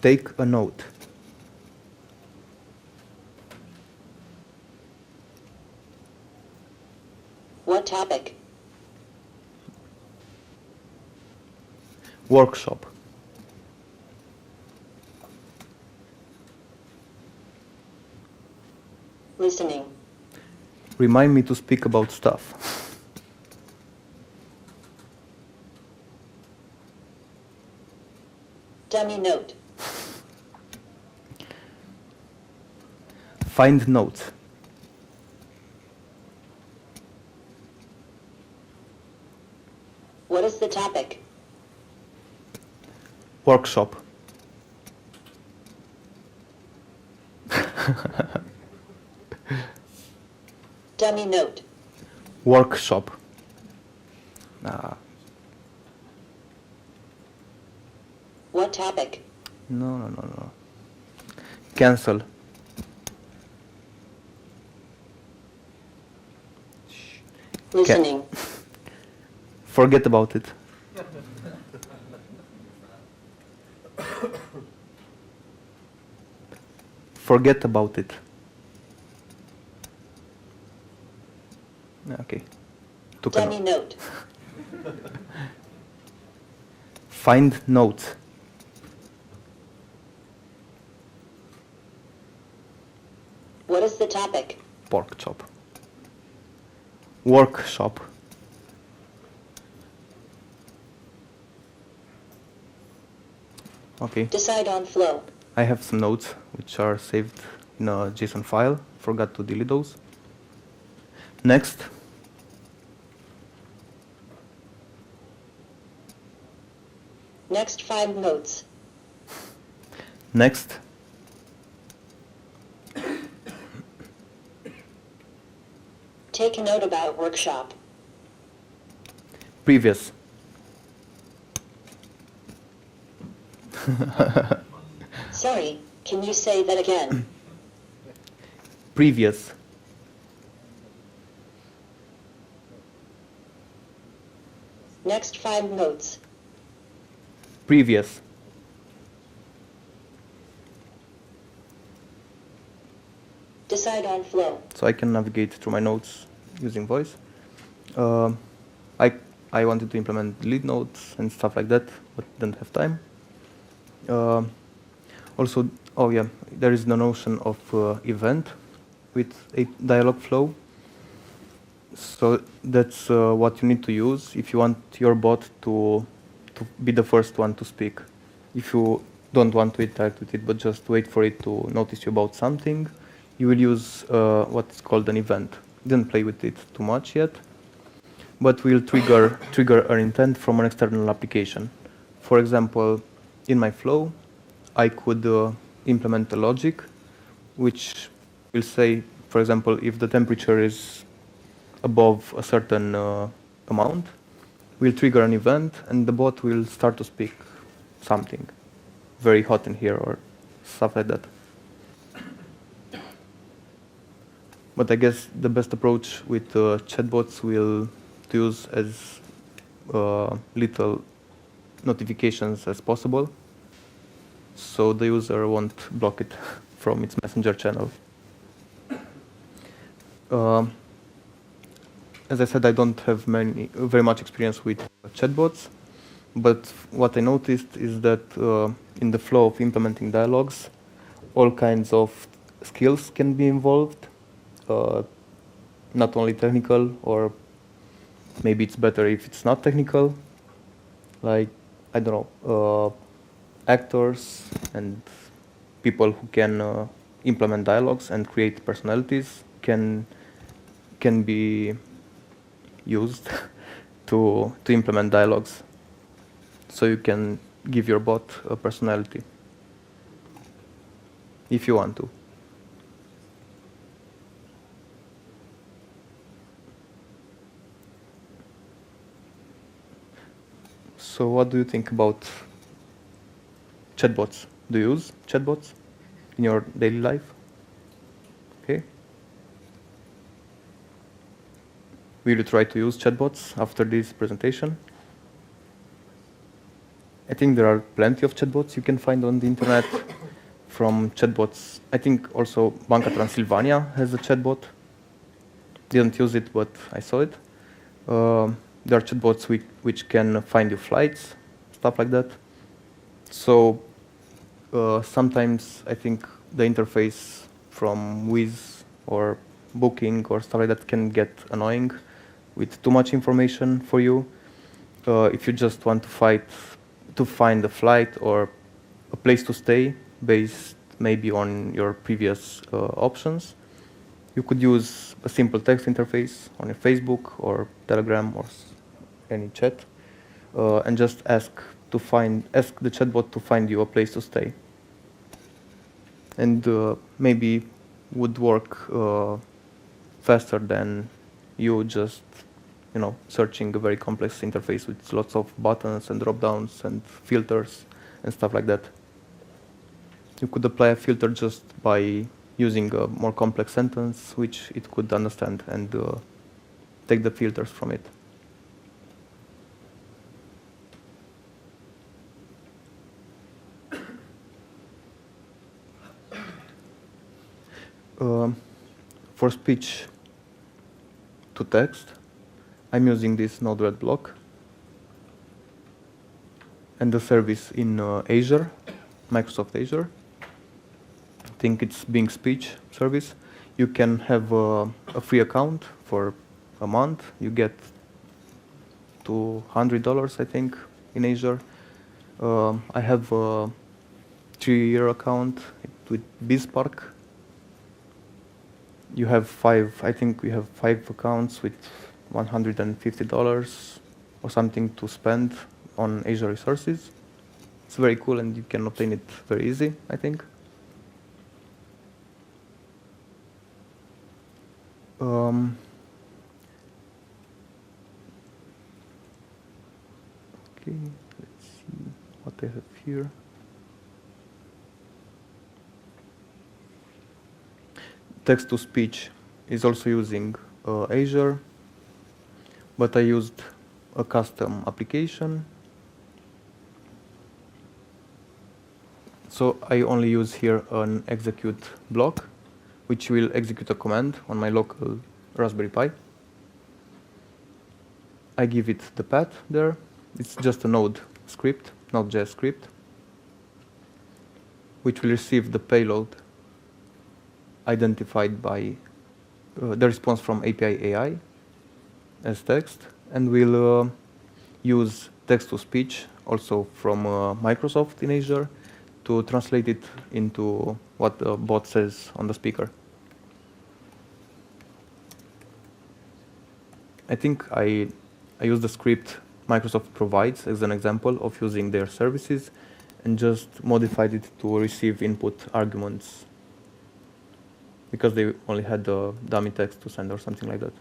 Take a note. What topic? Workshop. Listening. Remind me to speak about stuff. Dummy note. Find notes. What is the topic? Workshop. Dummy note. Workshop. Ah, What topic? no. Cancel. Listening. Forget about it. Forget about it. Okay. Took a Dummy note. note. Find notes. What is the topic? Pork chop. Workshop. Okay. Decide on flow. I have some notes which are saved in a JSON file. Forgot to delete those. Next. Next 5 notes. Next. Take a note about workshop. Previous. Sorry, can you say that again? Previous. Next 5 notes. Previous. Decide on flow. So I can navigate through my notes using voice. Um, I wanted to implement lead notes and stuff like that, but didn't have time. Also, oh yeah, there is the notion of event with a dialog flow. So that's what you need to use if you want your bot to be the first one to speak. If you don't want to interact with it, but just wait for it to notice you about something, you will use what's called an event. Didn't play with it too much yet, but will trigger an intent from an external application. For example, in my flow, I could implement a logic which will say, for example, if the temperature is above a certain amount, we'll trigger an event and the bot will start to speak something very hot in here or stuff like that. But I guess the best approach with chatbots will to use as little notifications as possible, so the user won't block it from its messenger channel. As I said, I don't have very much experience with chatbots, but what I noticed is that in the flow of implementing dialogues, all kinds of skills can be involved, not only technical, or maybe it's better if it's not technical, like, I don't know, actors and people who can implement dialogues and create personalities can be used to implement dialogues. So you can give your bot a personality if you want to. So what do you think about chatbots? Do you use chatbots in your daily life? Okay. Will you try to use chatbots after this presentation? I think there are plenty of chatbots you can find on the internet. From chatbots, I think also Banca Transilvania has a chatbot. Didn't use it, but I saw it. There are chatbots which can find you flights, stuff like that. So sometimes I think the interface from Wiz or Booking or stuff like that can get annoying with too much information for you. If you just want to find a flight or a place to stay based maybe on your previous options. You could use a simple text interface on your Facebook or Telegram or any chat, and just ask the chatbot to find you a place to stay. And maybe would work faster than you just searching a very complex interface with lots of buttons and drop downs and filters and stuff like that. You could apply a filter just by using a more complex sentence which it could understand and take the filters from it. For speech to text, I'm using this Node-RED block and the service in Azure, Microsoft Azure. I think it's Bing Speech service. You can have a free account for a month. You get $200, I think, in Azure. I have a 3-year account with BizSpark. You have I think we have 5 accounts with $150 or something to spend on Azure resources. It's very cool and you can obtain it very easy, I think. Okay, let's see what I have here. Text-to-speech is also using Azure, but I used a custom application. So I only use here an execute block, which will execute a command on my local Raspberry Pi. I give it the path there. It's just a Node script, Node.js script, which will receive the payload identified by the response from API AI as text, and will use text-to-speech also from Microsoft in Azure to translate it into what the bot says on the speaker. I think I use the script Microsoft provides as an example of using their services and just modified it to receive input arguments because they only had the dummy text to send or something like that.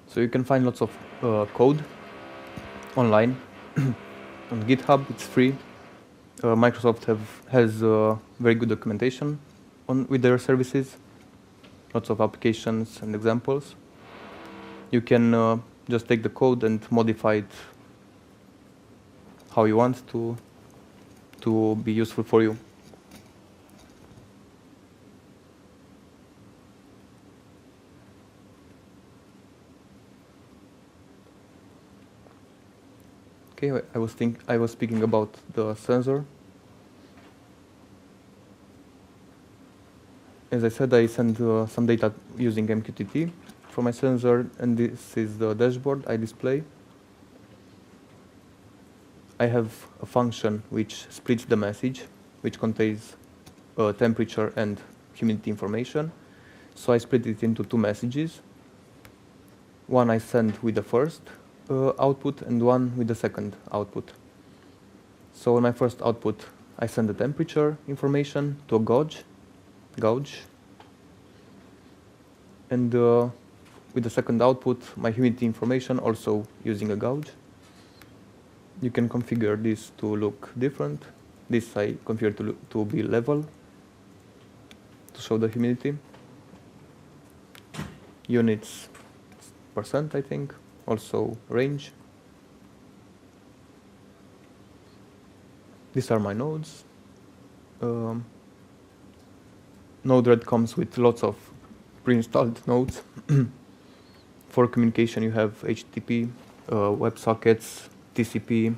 So you can find lots of code online on GitHub. It's free. Microsoft has very good documentation with their services. Lots of applications and examples. You can just take the code and modify it how you want to be useful for you. Okay, I was speaking about the sensor. As I said, I send some data using MQTT from my sensor, and this is the dashboard I display. I have a function which splits the message, which contains temperature and humidity information. So I split it into 2 messages. One I send with the first output and one with the second output. So in my first output, I send the temperature information to a gauge, and with the second output, my humidity information also using a gauge. You can configure this to look different. This I configure to be level, to show the humidity. Units, percent, I think, also range. These are my nodes. Node-RED comes with lots of pre-installed nodes. For communication, you have HTTP, WebSockets, TCP,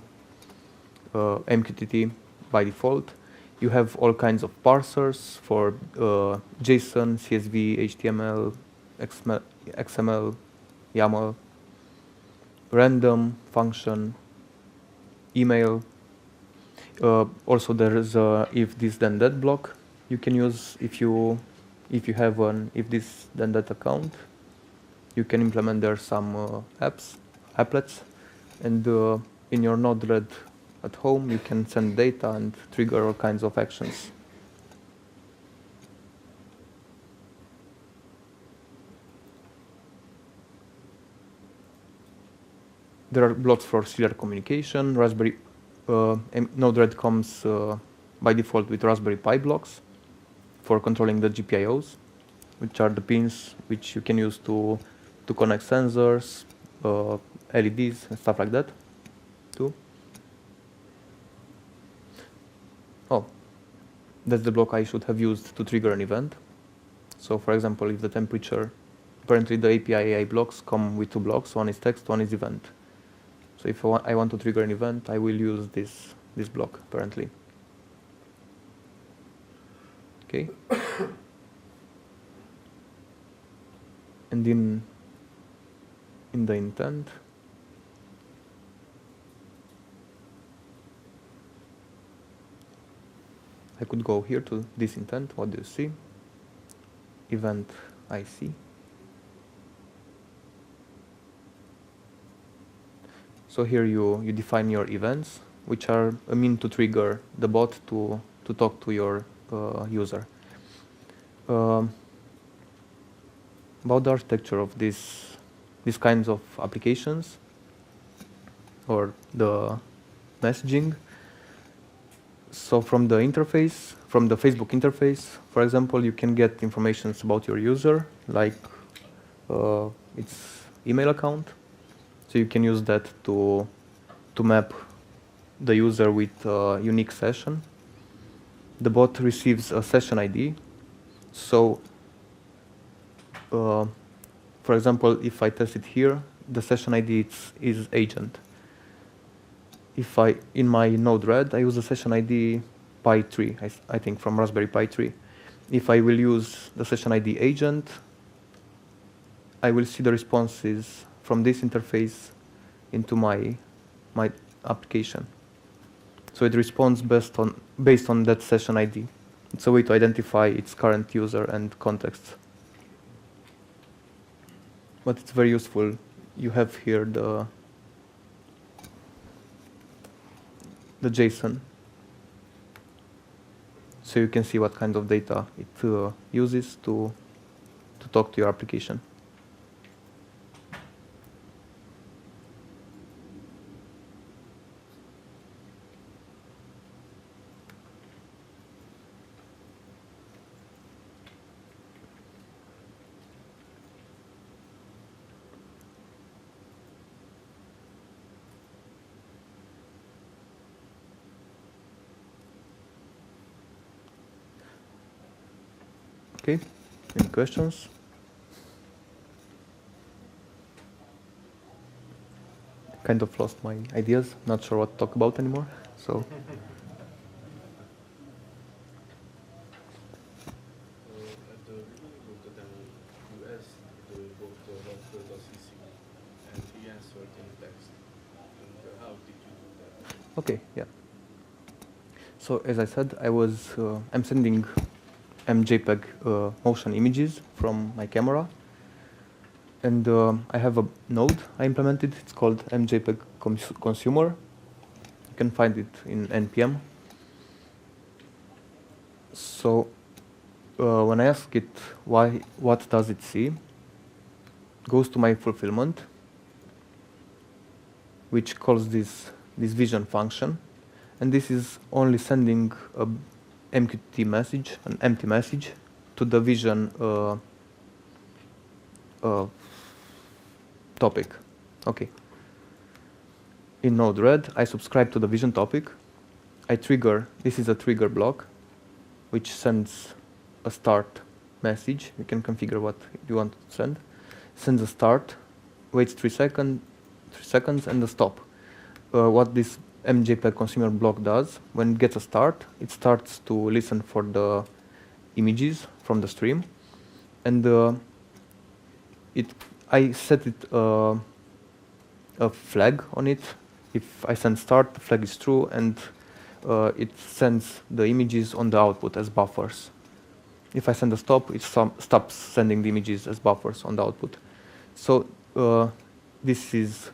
Mqtt by default. You have all kinds of parsers for JSON, CSV, HTML, XML, YAML, random function, email. Also, there is a if this then that block you can use if you have an if this then that account. You can implement there some applets, and in your Node-RED at home you can send data and trigger all kinds of actions. There are blocks for serial communication. Node-RED comes by default with Raspberry Pi blocks for controlling the GPIOs, which are the pins which you can use to connect sensors, LEDs, and stuff like that, too. Oh, that's the block I should have used to trigger an event. So, for example, if the temperature, apparently the API AI blocks come with two blocks. One is text, one is event. So if I want to trigger an event, I will use this block, apparently. Okay. And in the intent, I could go here to this intent. What do you see? Event IC. So here you define your events, which are a mean to trigger the bot to talk to your user. About the architecture of these kinds of applications or the messaging. So from the interface, from the Facebook interface, for example, you can get information about your user, like its email account. So you can use that to map the user with a unique session. The bot receives a session ID. So, for example, if I test it here, the session ID is agent. If in my Node-RED, I use the session ID Pi3, I think from Raspberry Pi 3. If I will use the session ID agent, I will see the responses from this interface into my application. So it responds based on that session ID. It's a way to identify its current user and context. But it's very useful. You have here the JSON. So you can see what kind of data it uses to talk to your application. Okay, any questions? Kind of lost my ideas, not sure what to talk about anymore, so. At the beginning of the demo, you asked the bot what CC, and he answered in text. And how did you do that? Okay, yeah. So as I said, I'm sending MJPEG motion images from my camera, and I have a node I implemented. It's called MJPEG consumer. You can find it in npm. So when I ask it what does it see, it goes to my fulfillment, which calls this vision function, and this is only sending a Mqtt message, an empty message, to the vision topic. Okay. In Node-RED, I subscribe to the vision topic. this is a trigger block, which sends a start message. You can configure what you want to send. Sends a start, waits 3 seconds, and a stop. What this mJPEG consumer block does, when it gets a start, it starts to listen for the images from the stream, and I set it a flag on it. If I send start, the flag is true, and it sends the images on the output as buffers. If I send a stop, it stops sending the images as buffers on the output. So this is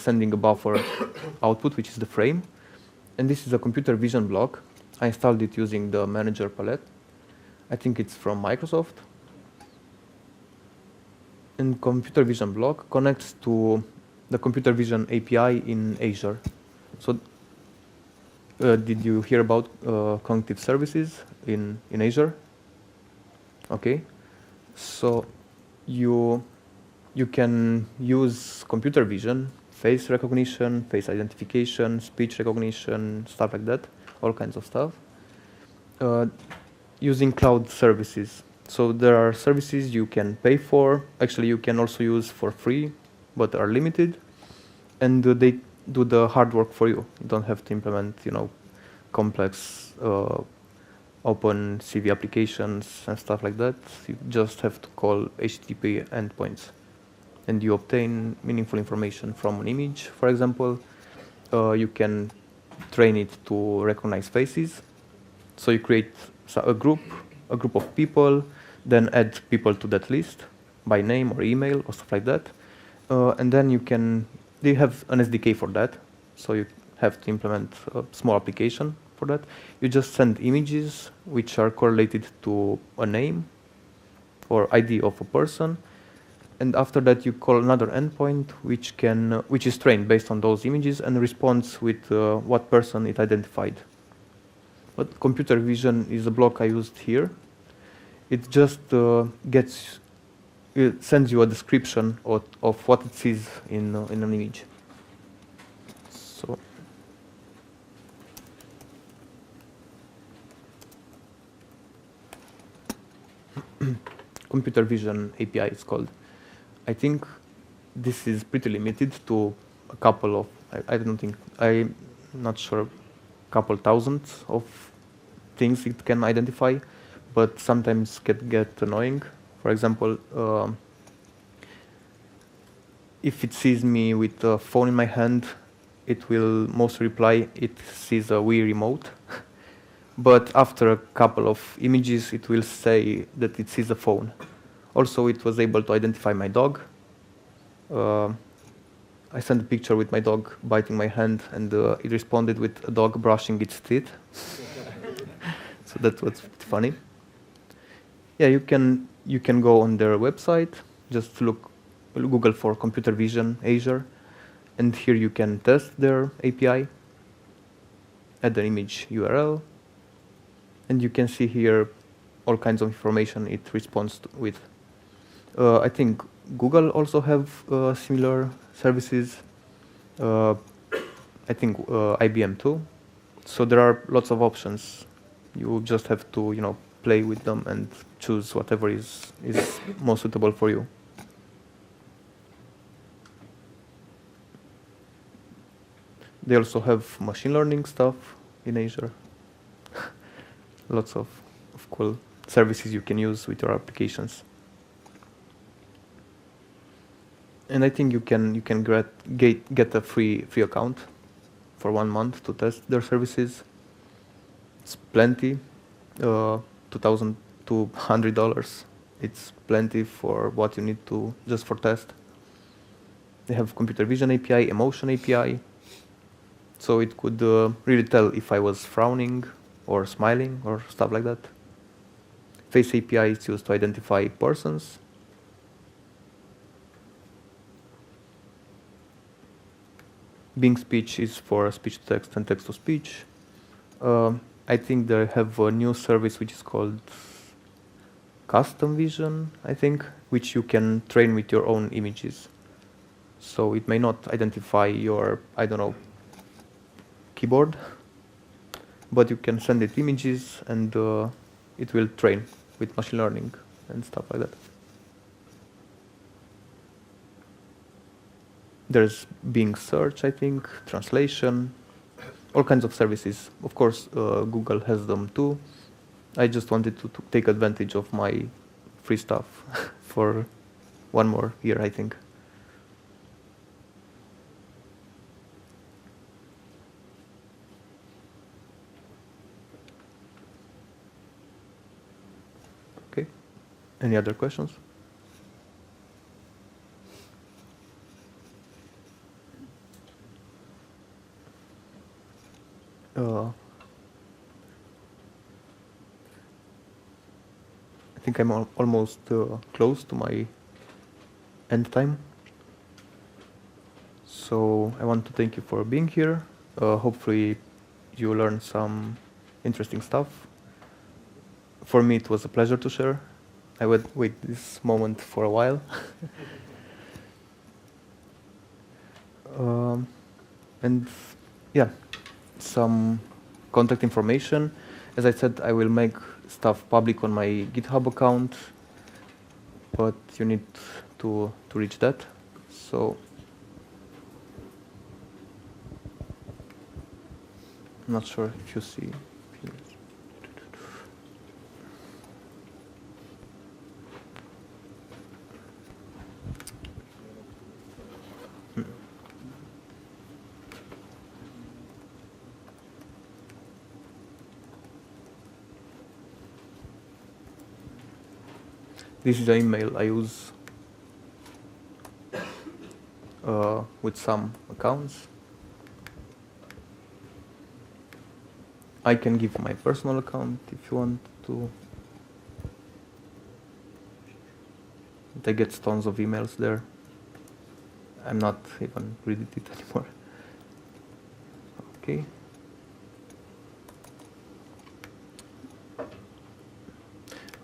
sending a buffer output, which is the frame. And this is a computer vision block. I installed it using the manager palette. I think it's from Microsoft. And computer vision block connects to the computer vision API in Azure. So did you hear about cognitive services in Azure? Okay. So you can use computer vision, face recognition, face identification, speech recognition, stuff like that, all kinds of stuff, using cloud services. So there are services you can pay for. Actually, you can also use for free, but are limited, and they do the hard work for you. You don't have to implement, complex open CV applications and stuff like that. You just have to call HTTP endpoints, and you obtain meaningful information from an image. For example, you can train it to recognize faces. So you create a group of people, then add people to that list by name or email or stuff like that, and then they have an SDK for that. So you have to implement a small application for that. You just send images which are correlated to a name or ID of a person, and after that you call another endpoint which is trained based on those images and responds with what person it identified. But computer vision is a block I used here. It just it sends you a description of what it sees in an image. So computer vision API is called. I think this is pretty limited to a couple of, I'm not sure, couple thousands of things it can identify, but sometimes get annoying. For example, if it sees me with a phone in my hand, it will mostly reply it sees a Wii remote. But after a couple of images, it will say that it sees a phone. Also, it was able to identify my dog. I sent a picture with my dog biting my hand, and it responded with a dog brushing its teeth. So that was funny. Yeah, you can go on their website, just Google for computer vision Azure, and here you can test their API, add an image URL, and you can see here all kinds of information it responds with. I think Google also have similar services. I think IBM too. So there are lots of options. You just have to, play with them and choose whatever is most suitable for you. They also have machine learning stuff in Azure. Lots of cool services you can use with your applications. And I think you can get a free account for 1 month to test their services. It's plenty, $2,200. It's plenty for what you need to just for test. They have computer vision API, emotion API, so it could really tell if I was frowning or smiling or stuff like that. Face API is used to identify persons. Bing speech is for speech to text and text to speech. I think they have a new service which is called Custom Vision, I think, which you can train with your own images. So it may not identify your, keyboard, but you can send it images and it will train with machine learning and stuff like that. There's Bing search, I think, translation, all kinds of services. Of course, Google has them too. I just wanted to take advantage of my free stuff for one more year, I think. Okay. Any other questions? I think I'm almost close to my end time. So I want to thank you for being here. Hopefully you learned some interesting stuff. For me, it was a pleasure to share. I would wait this moment for a while. And yeah, some contact information. As I said, I will make stuff public on my GitHub account, but you need to reach that. So I'm not sure if you see. This is the email I use with some accounts. I can give my personal account if you want to. I get tons of emails there. I'm not even reading it anymore. Okay.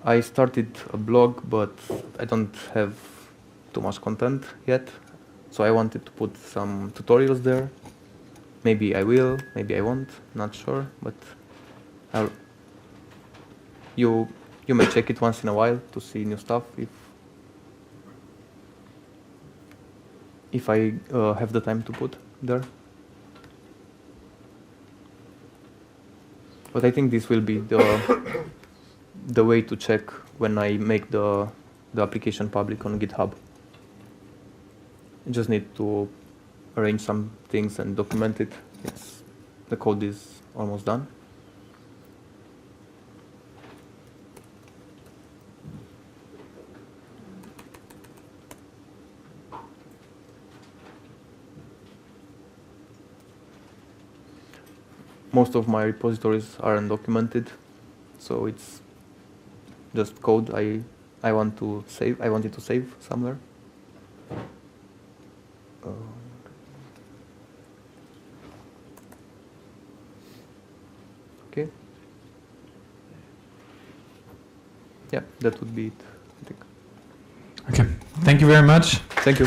I started a blog, but I don't have too much content yet. So I wanted to put some tutorials there. Maybe I will, maybe I won't, not sure, but you may check it once in a while to see new stuff if I have the time to put there. But I think this will be the way to check when I make the application public on GitHub. You just need to arrange some things and document it. The code is almost done. Most of my repositories are undocumented, so it's just code I want to save. I wanted to save somewhere. Okay. Yeah, that would be it, I think. Okay. Thank you very much. Thank you.